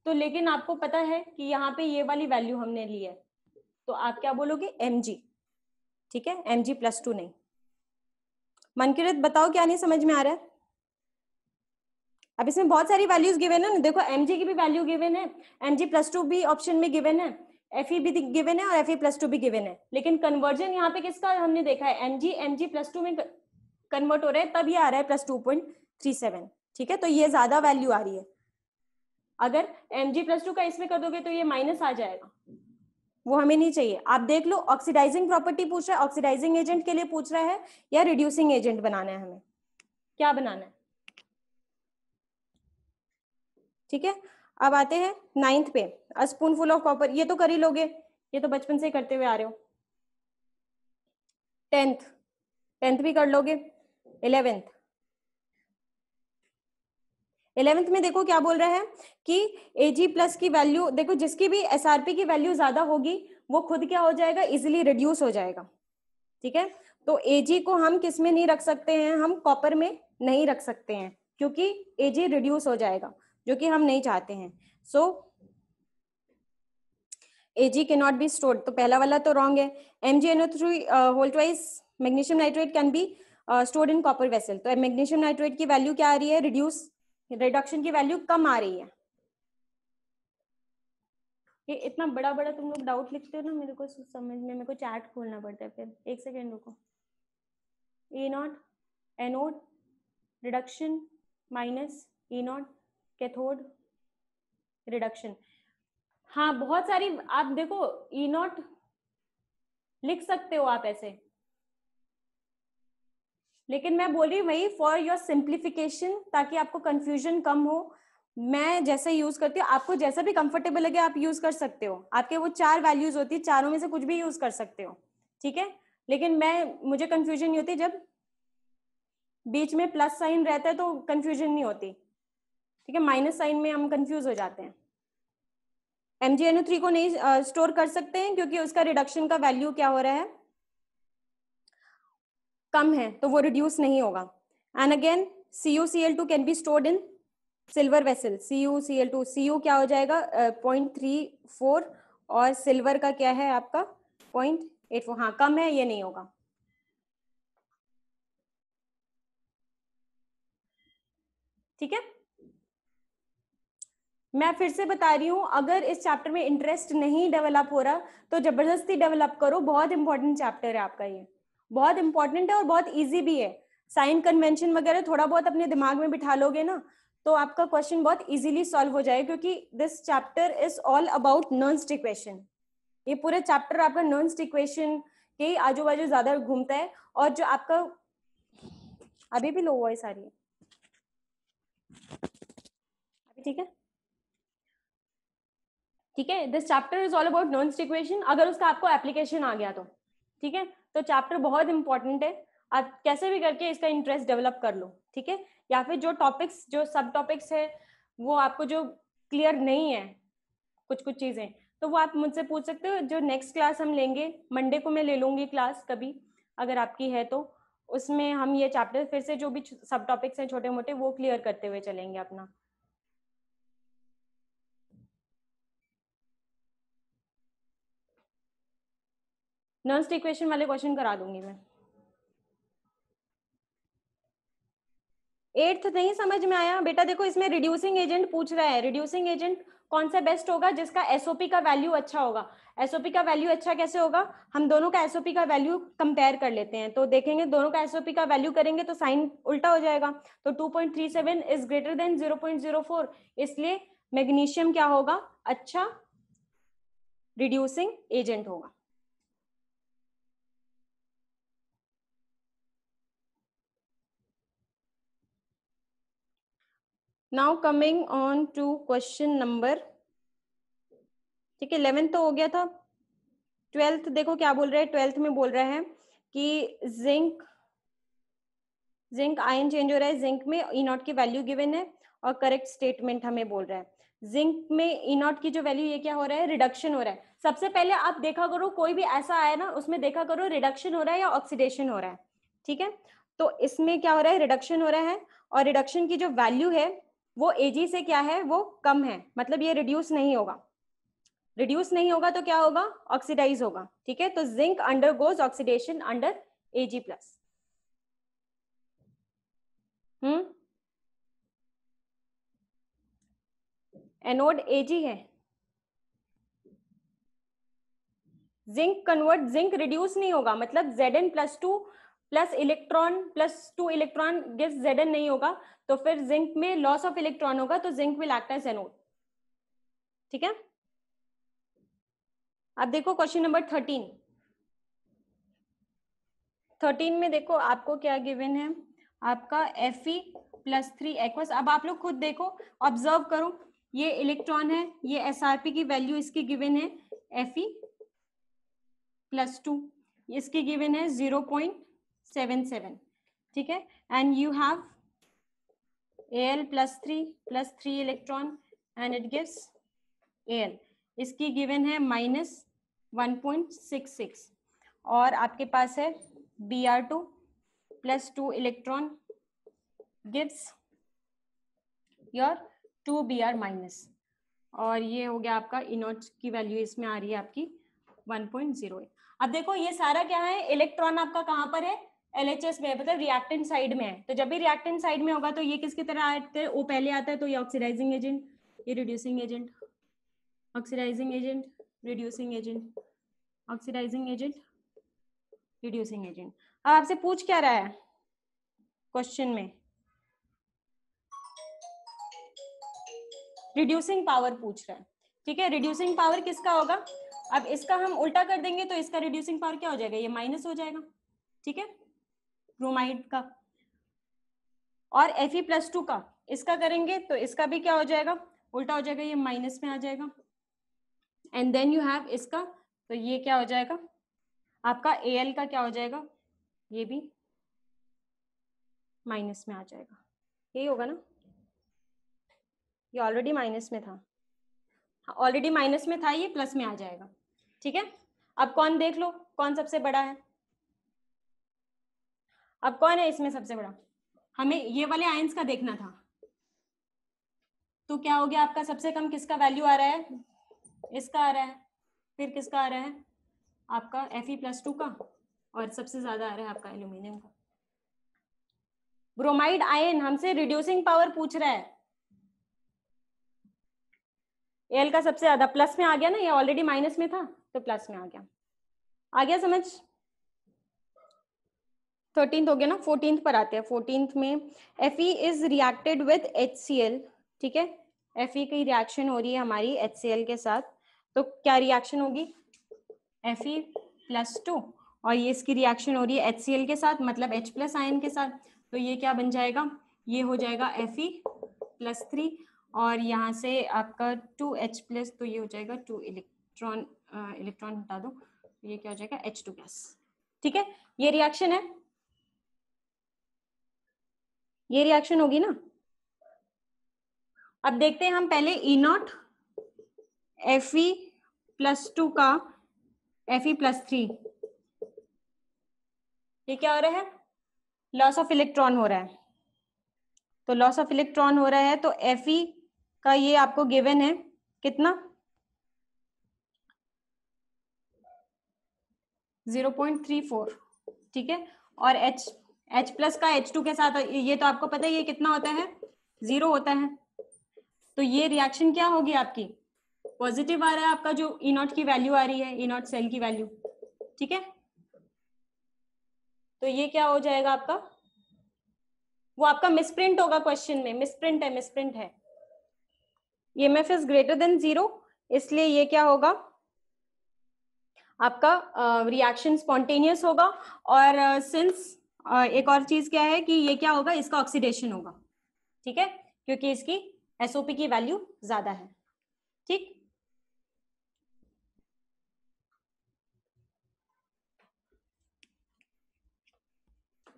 तो लेकिन आपको पता है कि यहाँ पे ये वाली वैल्यू हमने ली है, तो आप क्या बोलोगे Mg, ठीक है, Mg+2 नहीं। मनकिरत बताओ क्या नहीं समझ में आ रहा है। अब इसमें बहुत सारी वैल्यूज गिवन है ना, देखो Mg की भी वैल्यू गिवन है, Mg+2 भी ऑप्शन में गिवन है, Fe भी गिवन है और Fe+2 भी गिवन है, लेकिन कन्वर्जन यहाँ पे किसका हमने देखा है, Mg+2 में कन्वर्ट हो रहा है, तब ये आ रहा है +2.37, ठीक है। तो ये ज्यादा वैल्यू आ रही है, अगर Mg+2 का इसमें कर दोगे तो ये माइनस आ जाएगा, वो हमें नहीं चाहिए। आप देख लो, ऑक्सीडाइजिंग प्रॉपर्टी पूछ रहा है, ऑक्सीडाइजिंग एजेंट के लिए पूछ रहा है या रिड्यूसिंग एजेंट बनाना है हमें, क्या बनाना है? ठीक है, अब आते हैं 9th पे, अ स्पूनफुल ऑफ कॉपर, ये तो कर ही लोगे, ये तो बचपन से ही करते हुए आ रहे हो। 10th भी कर लोगे। 11th में देखो क्या बोल रहा है कि Ag+ की वैल्यू, देखो जिसकी भी SRP की वैल्यू ज्यादा होगी वो खुद क्या हो जाएगा, इजिली रिड्यूस हो जाएगा। ठीक है, तो Ag को हम किस में नहीं रख सकते हैं, हम कॉपर में नहीं रख सकते हैं, क्योंकि Ag रिड्यूस हो जाएगा, जो कि हम नहीं चाहते हैं। So Ag can not be stored, तो पहला वाला तो रॉन्ग है। MgNO3 whole twice magnesium nitrate can be stored in copper vessel, तो मैग्नीशियम नाइट्रेट की वैल्यू क्या आ रही है, रिडक्शन की वैल्यू कम आ रही है। ये इतना बड़ा बड़ा तुम लोग डाउट लिखते हो ना, मेरे को समझ में, मेरे को चैट खोलना पड़ता है फिर, एक सेकेंड रुको। E0 anode reduction minus E0 cathode reduction, हाँ बहुत सारी, आप देखो E0 लिख सकते हो आप ऐसे, लेकिन मैं बोल रही हूँ वही फॉर योर सिंप्लीफिकेशन, ताकि आपको कंफ्यूजन कम हो। मैं जैसे यूज करती हूँ, आपको जैसा भी कंफर्टेबल लगे आप यूज कर सकते हो, आपके वो 4 वैल्यूज होती है, चारों में से कुछ भी यूज कर सकते हो। ठीक है, लेकिन मुझे कंफ्यूजन नहीं होती जब बीच में प्लस साइन रहता है, तो कंफ्यूजन नहीं होती। ठीक है, माइनस साइन में हम कंफ्यूज हो जाते हैं। MgNO3 को नहीं स्टोर कर सकते हैं क्योंकि उसका रिडक्शन का वैल्यू क्या हो रहा है, कम है, तो वो रिड्यूस नहीं होगा। And again CuCl2 can be stored in silver vessel, CuCl2, Cu क्या हो जाएगा 0.34 और सिल्वर का क्या है आपका 0.84, हाँ कम है, ये नहीं होगा। ठीक है, मैं फिर से बता रही हूं, अगर इस चैप्टर में इंटरेस्ट नहीं डेवलप हो रहा तो जबरदस्ती डेवलप करो, बहुत इंपॉर्टेंट चैप्टर है आपका, ये बहुत इंपॉर्टेंट है और बहुत इजी भी है। साइन कन्वेंशन वगैरह थोड़ा बहुत अपने दिमाग में बिठा लोगे ना, तो आपका क्वेश्चन बहुत इजीली सॉल्व हो जाएगा, क्योंकि this chapter is all about non-stick equation. ये पूरे चैप्टर आपका नॉन-स्टिक इक्वेशन के आजू बाजू ज्यादा घूमता है। और जो आपका अभी भी लो वॉइस आ रही है अभी, ठीक है, ठीक है, this chapter is all about non-stick equation, अगर उसका आपको एप्लीकेशन आ गया तो ठीक है, तो चैप्टर बहुत इंपॉर्टेंट है, आप कैसे भी करके इसका इंटरेस्ट डेवलप कर लो। ठीक है, या फिर जो टॉपिक्स, जो सब टॉपिक्स है, वो आपको जो क्लियर नहीं है कुछ कुछ चीजें, तो वो आप मुझसे पूछ सकते हो। जो नेक्स्ट क्लास हम लेंगे मंडे को, मैं ले लूंगी क्लास कभी अगर आपकी है तो, उसमें हम ये चैप्टर फिर से जो भी सब टॉपिक्स हैं छोटे मोटे, वो क्लियर करते हुए चलेंगे अपना। नॉन-स्टिक इक्वेशन वाले क्वेश्चन करा दूंगी मैं। 8th नहीं समझ में आया बेटा, देखो इसमें रिड्यूसिंग एजेंट पूछ रहा है, रिड्यूसिंग एजेंट कौन सा बेस्ट होगा, जिसका एसओपी का वैल्यू अच्छा होगा। एसओपी का वैल्यू अच्छा कैसे होगा, हम दोनों का एसओपी का वैल्यू कंपेयर कर लेते हैं, तो देखेंगे दोनों का एसओपी का वैल्यू करेंगे तो साइन उल्टा हो जाएगा, तो 2.37 इज ग्रेटर देन 0.04, इसलिए मैग्नीशियम क्या होगा, अच्छा रिड्यूसिंग एजेंट होगा। Now coming on to question number, ठीक है 11th तो हो गया था। 12th देखो क्या बोल रहा है, 12th में बोल रहा है कि जिंक आयन चेंज हो रहा है, जिंक में E0 की वैल्यू गिवन है और करेक्ट स्टेटमेंट हमें बोल रहा है। जिंक में E0 की जो वैल्यू, ये क्या हो रहा है, रिडक्शन हो रहा है। सबसे पहले आप देखा करो, कोई भी ऐसा आया ना उसमें देखा करो रिडक्शन हो रहा है या ऑक्सीडेशन हो रहा है। ठीक है, तो इसमें क्या हो रहा है, रिडक्शन हो रहा है, और रिडक्शन की जो वैल्यू है वो Ag से क्या है, वो कम है, मतलब ये रिड्यूस नहीं होगा। रिड्यूस नहीं होगा तो क्या होगा, ऑक्सीडाइज होगा। ठीक है, तो zinc undergoes oxidation under Ag+। Anode Ag है, जिंक रिड्यूस नहीं होगा, मतलब Zn+2 plus electron plus 2 electron gives Zn नहीं होगा, तो फिर जिंक में लॉस ऑफ इलेक्ट्रॉन होगा, तो zinc will act as anode. ठीक है। अब देखो क्वेश्चन नंबर 13 में देखो आपको क्या गिवन है, आपका Fe+3 एक्वस। अब आप लोग खुद देखो, ऑब्जर्व करो, ये इलेक्ट्रॉन है, ये SRP की वैल्यू इसकी गिवन है Fe+2, इसकी गिवन है 0.77, ठीक है। And you have Al+3 electron and it gives Al, इसकी गिवन है -1.66, और आपके पास है Br2+2 electron gives your 2Br-, और ये हो गया आपका इनोट की वैल्यू इसमें आ रही है आपकी 1.08। अब देखो ये सारा क्या है, इलेक्ट्रॉन आपका कहाँ पर है, LHS में, मतलब रिएक्टेंट साइड में है। तो जब भी रिएक्टेंट साइड में होगा तो ये किसकी तरह आते हैं, O पहले आता है, तो ये ऑक्सीडाइजिंग एजेंट, ये reducing agent, oxidising agent, reducing agent, oxidising agent, reducing agent. अब आपसे पूछ क्या रहा है क्वेश्चन में, रिड्यूसिंग पावर पूछ रहा है, ठीक है। रिड्यूसिंग पावर किसका होगा, अब इसका हम उल्टा कर देंगे तो इसका रिड्यूसिंग पावर क्या हो जाएगा, ये माइनस हो जाएगा, ठीक है, ब्रोमाइड का। और Fe+2 का इसका करेंगे तो इसका भी क्या हो जाएगा, उल्टा हो जाएगा, ये माइनस में आ जाएगा। एंड देन यू हैव इसका, तो ये क्या हो जाएगा आपका Al का क्या हो जाएगा, ये भी माइनस में आ जाएगा, यही होगा ना, ये ऑलरेडी माइनस में था, ऑलरेडी माइनस में था, ये प्लस में आ जाएगा, ठीक है। अब कौन देख लो कौन सबसे बड़ा है, अब कौन है इसमें सबसे बड़ा, हमें ये वाले आयंस का देखना था। तो क्या हो गया आपका, सबसे कम किसका वैल्यू आ रहा है, इसका आ रहा है, फिर किसका आ रहा है आपका Fe+2 का, और सबसे ज्यादा आ रहा है आपका एल्यूमिनियम का। ब्रोमाइड आयन हमसे रिड्यूसिंग पावर पूछ रहा है, एल का सबसे ज्यादा प्लस में आ गया ना, ये ऑलरेडी माइनस में था तो प्लस में आ गया समझ। 13th हो गया ना, 14th पर आते हैं। 14th में Fe is reacted with HCl, ठीक है, Fe की रिएक्शन हो रही है हमारी HCl के साथ, तो क्या रिएक्शन होगी, Fe+2, और ये इसकी रिएक्शन हो रही है HCl के साथ, मतलब H+ आयन के साथ, तो ये क्या बन जाएगा, ये हो जाएगा Fe+3, और यहाँ से आपका 2H+, तो ये हो जाएगा 2 इलेक्ट्रॉन, इलेक्ट्रॉन हटा दो, तो ये क्या हो जाएगा H2+, ठीक है। ये रिएक्शन है, ये रिएक्शन होगी ना। अब देखते हैं हम पहले E0 Fe+2 का Fe+3, ये क्या हो रहा है, लॉस ऑफ इलेक्ट्रॉन हो रहा है, तो लॉस ऑफ इलेक्ट्रॉन हो रहा है, तो Fe का ये आपको गिवन है कितना 0.34, ठीक है, और H+ का H2 के साथ, ये तो आपको पता है ये कितना होता है, 0 होता है, तो ये रिएक्शन क्या होगी आपकी, पॉजिटिव आ रहा है आपका, जो E0 की वैल्यू आ रही है, E0 सेल की वैल्यू, ठीक है, तो ये क्या हो जाएगा आपका, वो आपका मिसप्रिंट होगा क्वेश्चन में, मिसप्रिंट है, EMF इज ग्रेटर देन 0, इसलिए ये क्या होगा आपका रिएक्शन स्पॉन्टेनियस होगा, और सिंस एक और चीज क्या है कि ये क्या होगा, इसका ऑक्सीडेशन होगा, ठीक है, क्योंकि इसकी SOP की वैल्यू ज्यादा है, ठीक।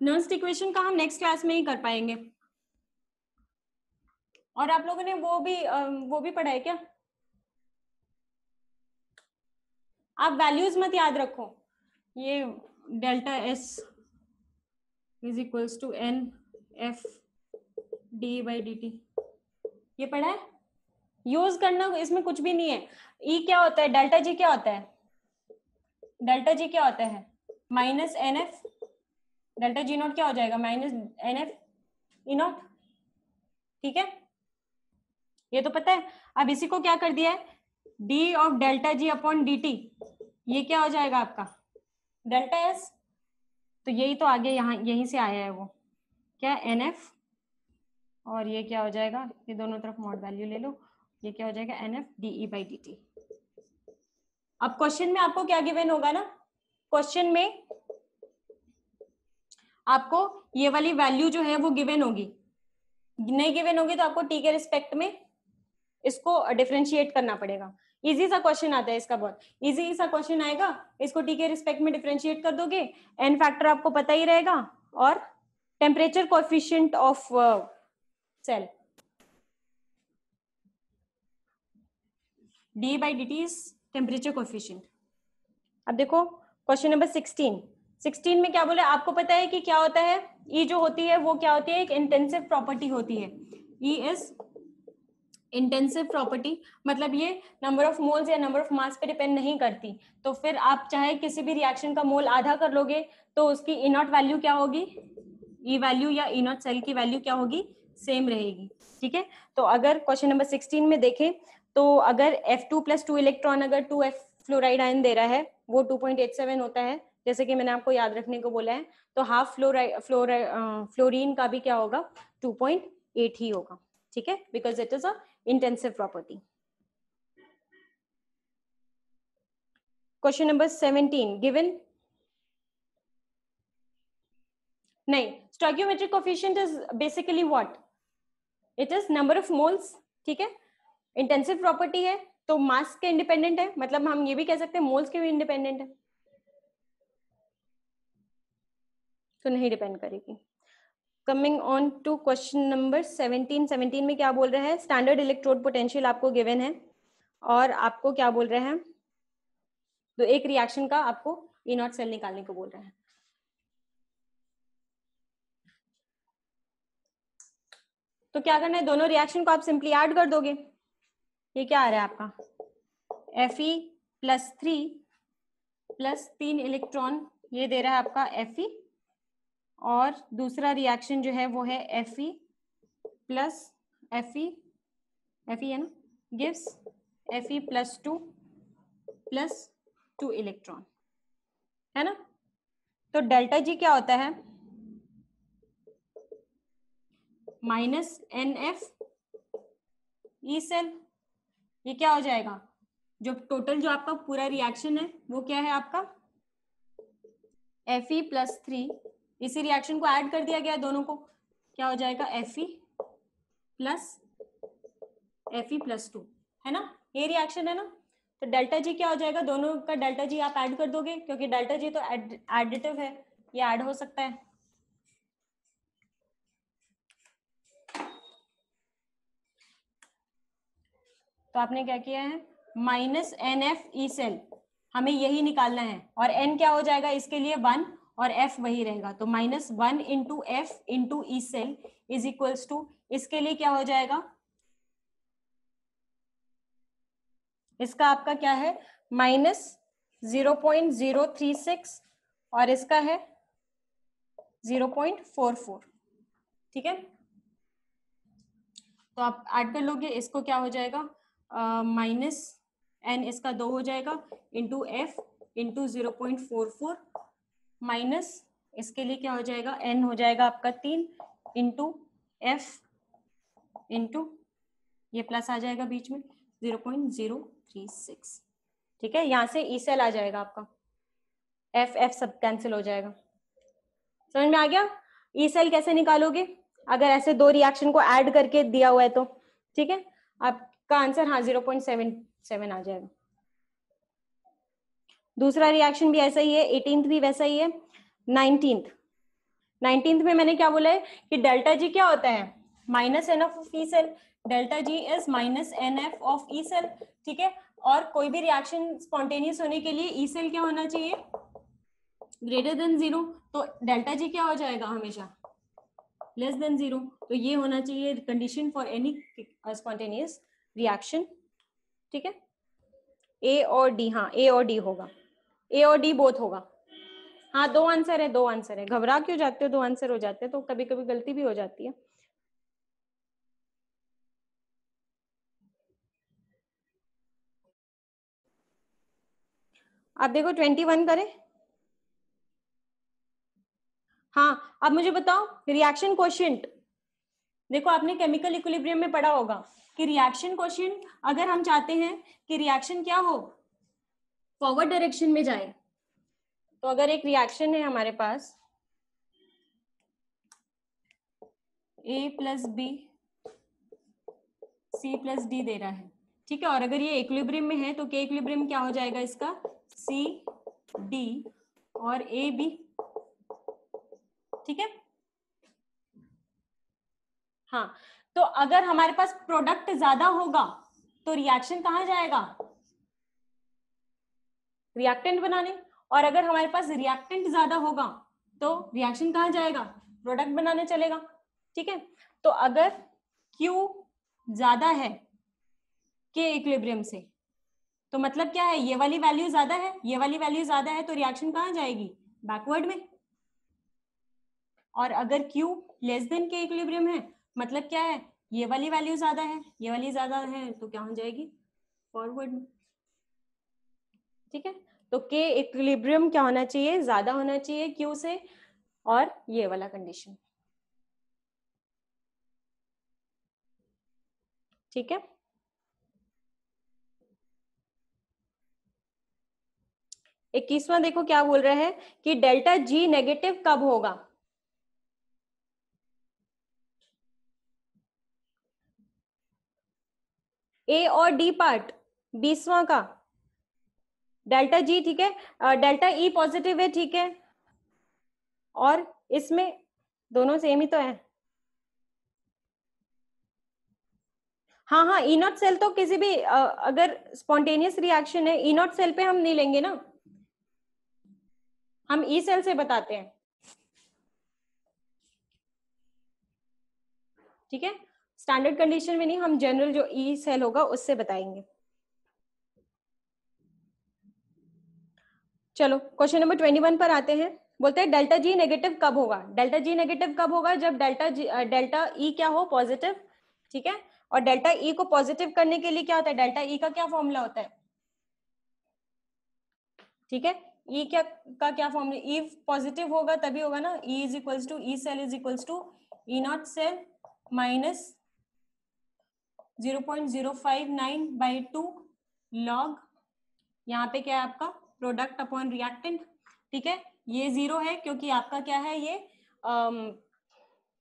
नर्स्ट इक्वेशन का हम नेक्स्ट क्लास में ही कर पाएंगे, और आप लोगों ने वो भी पढ़ा है क्या, आप वैल्यूज मत याद रखो, ये delta S is equals to NF/dt, ये पढ़ा है, यूज करना, इसमें कुछ भी नहीं है। E क्या होता है, डेल्टा G क्या होता है, डेल्टा G क्या होता है -NF, डेल्टा G0 क्या हो जाएगा -NF E0, ठीक है, ये तो पता है। अब इसी को क्या कर दिया है, D of delta G upon dt, ये क्या हो जाएगा आपका डेल्टा S, तो यही तो आगे यहाँ यहीं से आया है वो क्या NF, और ये क्या हो जाएगा, ये दोनों तरफ मॉड वैल्यू ले लो, ये क्या हो जाएगा NF/dE/dt। अब क्वेश्चन में आपको क्या गिवन होगा ना, क्वेश्चन में आपको ये वाली वैल्यू जो है वो गिवन होगी, नहीं गिवन होगी तो आपको टी के रिस्पेक्ट में इसको डिफरेंशिएट करना पड़ेगा। इजी सा क्वेश्चन आता है इसका, बहुत इजी सा क्वेश्चन आएगा, इसको टी के रिस्पेक्ट में डिफरेंशिएट कर दोगे, एन फैक्टर आपको पता ही रहेगा, और temperature coefficient of cell d/dt is temperature coefficient. अब देखो क्वेश्चन नंबर 16 में क्या बोले, आपको पता है कि क्या होता है, ई जो होती है वो क्या होती है, एक इंटेंसिव प्रॉपर्टी होती है। ई इज इंटेंसिव प्रॉपर्टी, मतलब ये नंबर ऑफ मोल्स या नंबर ऑफ मास पे डिपेंड नहीं करती। तो फिर आप चाहे किसी भी रिएक्शन का मोल आधा कर लोगे तो उसकी ई नॉट वैल्यू क्या होगी, ई वैल्यू या ई नॉट सेल की वैल्यू क्या होगी, सेम रहेगी। ठीक है, तो अगर क्वेश्चन नंबर 16 में देखें तो अगर F2 + 2 इलेक्ट्रॉन अगर 2F फ्लोराइड आयन दे रहा है वो 2.87 होता है, जैसे कि मैंने आपको याद रखने को बोला है, तो हाफ फ्लोरीन का भी क्या होगा, 2.8 ही होगा। ठीक है, because it is a intensive property. Question number 17 given, नहीं, stoichiometric coefficient is basically what, it is number of moles. ठीक है, इंटेंसिव प्रॉपर्टी है तो मास के इंडिपेंडेंट है, मतलब हम ये भी कह सकते हैं मोल्स के भी इंडिपेंडेंट है, तो नहीं डिपेंड करेगी। Coming on to question number 17 में क्या बोल रहे हैं, स्टैंडर्ड इलेक्ट्रोड पोटेंशियल आपको गिवन है और आपको क्या बोल रहे हैं, तो एक रिएक्शन का आपको ई नॉट सेल निकालने को बोल रहे हैं। तो क्या करना है, दोनों रिएक्शन को आप सिंपली ऐड कर दोगे। ये क्या आ रहा है आपका, Fe+3 प्लस 3 इलेक्ट्रॉन, ये दे रहा है आपका Fe, और दूसरा रिएक्शन जो है वो है Fe प्लस Fe है ना, गिव्स Fe+2 प्लस 2 इलेक्ट्रॉन, है ना। तो डेल्टा जी क्या होता है, -NF ई सेल। ये क्या हो जाएगा, जो टोटल जो आपका पूरा रिएक्शन है वो क्या है आपका Fe+3, इसी रिएक्शन को ऐड कर दिया गया दोनों को, क्या हो जाएगा Fe प्लस Fe+2, है ना, ये रिएक्शन है ना। तो डेल्टा जी क्या हो जाएगा, दोनों का डेल्टा जी आप ऐड कर दोगे, क्योंकि डेल्टा जी तो एडिटिव है, ये ऐड हो सकता है। तो आपने क्या किया है, -NF ई सेल, हमें यही निकालना है, और n क्या हो जाएगा इसके लिए 1, और f वही रहेगा, तो -1 × f × E cell is equals to, इसके लिए क्या हो जाएगा, इसका आपका क्या है -0.036 और इसका है 0.44। ठीक है, तो आप ऐड कर लोगे, इसको क्या हो जाएगा, -n इसका 2 हो जाएगा इंटू f इंटू 0.44 माइनस इसके लिए क्या हो जाएगा, n हो जाएगा आपका 3 इंटू f इंटू ये प्लस आ जाएगा बीच में 0.036। ठीक है, यहां से ई सेल आ जाएगा आपका, f सब कैंसिल हो जाएगा। समझ में आ गया, ई सेल कैसे निकालोगे अगर ऐसे दो रिएक्शन को ऐड करके दिया हुआ है तो। ठीक है, आपका आंसर हाँ 0.77 आ जाएगा। दूसरा रिएक्शन भी ऐसा ही है, 18th भी वैसा ही है, 19th में मैंने क्या बोला है कि डेल्टा जी क्या होता है, -NF of E cell, delta G is -NF of E cell. ठीक है, और कोई भी रिएक्शन स्पॉन्टेनियस होने के लिए ई सेल क्या होना चाहिए, ग्रेटर देन 0, तो डेल्टा जी क्या हो जाएगा हमेशा लेस देन 0, तो ये होना चाहिए condition for any spontaneous reaction. ठीक है, ए और डी, हाँ ए और डी होगा, ए और डी बोथ होगा। हाँ दो आंसर है, घबरा क्यों जाते हो, 2 आंसर हो जाते हैं तो कभी कभी गलती भी हो जाती है। आप देखो 21 करें। हाँ अब मुझे बताओ रिएक्शन कोएफिशिएंट, देखो आपने केमिकल इक्विलिब्रियम में पढ़ा होगा कि रिएक्शन क्वोशिएंट, अगर हम चाहते हैं कि रिएक्शन क्या हो, फॉरवर्ड डायरेक्शन में जाए, तो अगर एक रिएक्शन है हमारे पास A plus B C plus D दे रहा है, ठीक है, और अगर ये इक्विलिब्रियम में है तो के इक्विलिब्रियम क्या हो जाएगा इसका, C D और A B, ठीक है। हाँ, तो अगर हमारे पास प्रोडक्ट ज्यादा होगा तो रिएक्शन कहाँ जाएगा, रिएक्टेंट बनाने, और अगर हमारे पास रिएक्टेंट ज्यादा होगा तो रिएक्शन कहाँ जाएगा, प्रोडक्ट बनाने चलेगा, ठीक है। तो अगर Q ज्यादा है के इक्विलिब्रियम से, तो मतलब क्या है, ये वाली वैल्यू ज्यादा है, ये वाली वैल्यू ज्यादा है, तो रिएक्शन कहाँ जाएगी, बैकवर्ड में। और अगर Q लेस देन के इक्विलिब्रियम है, मतलब क्या है, ये वाली वैल्यू ज्यादा है, ये वाली ज्यादा है, तो क्या हो जाएगी, फॉरवर्ड में, ठीक है। तो के इक्विलिब्रियम क्या होना चाहिए, ज्यादा होना चाहिए Q से, और ये वाला कंडीशन, ठीक है। 21वां देखो क्या बोल रहा है कि डेल्टा G नेगेटिव कब होगा, A और D पार्ट 20वां का, डेल्टा G, ठीक है, डेल्टा E पॉजिटिव है, ठीक है, और इसमें दोनों सेम ही तो है। हाँ हाँ, ई नॉट सेल तो किसी भी अगर स्पॉन्टेनियस रिएक्शन है, ई नॉट सेल पे हम नहीं लेंगे ना, हम ई सेल से बताते हैं, ठीक है। स्टैंडर्ड कंडीशन में नहीं, हम जनरल जो ई सेल होगा उससे बताएंगे। चलो क्वेश्चन नंबर 21 पर आते हैं। बोलते हैं डेल्टा जी नेगेटिव कब होगा, डेल्टा जी नेगेटिव कब होगा, जब डेल्टा ई क्या हो, पॉजिटिव, ठीक है। और डेल्टा ई को पॉजिटिव करने के लिए क्या होता है, डेल्टा ई का क्या फॉर्मूला होता है, ठीक है। ई क्या का क्या फॉर्मूला, ई पॉजिटिव होगा तभी होगा ना, E is equals to E cell is equals to E not cell minus 0.059/2 log, यहाँ पे क्या है आपका प्रोडक्ट अपॉन रिएक्टेंट, ठीक है। ये 0 है क्योंकि आपका क्या है, ये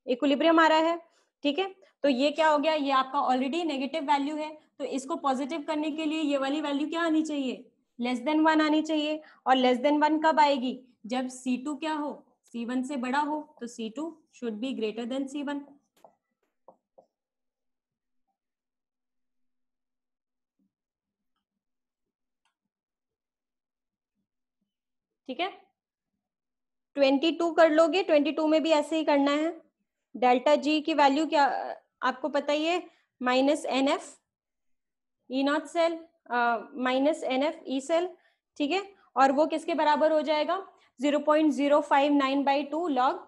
इक्विलिब्रियम आ रहा है, ठीक है। तो ये क्या हो गया, ये आपका ऑलरेडी नेगेटिव वैल्यू है, तो इसको पॉजिटिव करने के लिए ये वाली वैल्यू क्या आनी चाहिए, लेस देन 1 आनी चाहिए। और लेस देन 1 कब आएगी, जब C2 क्या हो, C1 से बड़ा हो, तो C2 should be greater than C1, ठीक है। 22 कर लोगे, 22 में भी ऐसे ही करना है। डेल्टा जी की वैल्यू क्या आपको पता ही है, -NF E not cell -NF E cell, ठीक है। और वो किसके बराबर हो जाएगा, 0.059/2 लॉग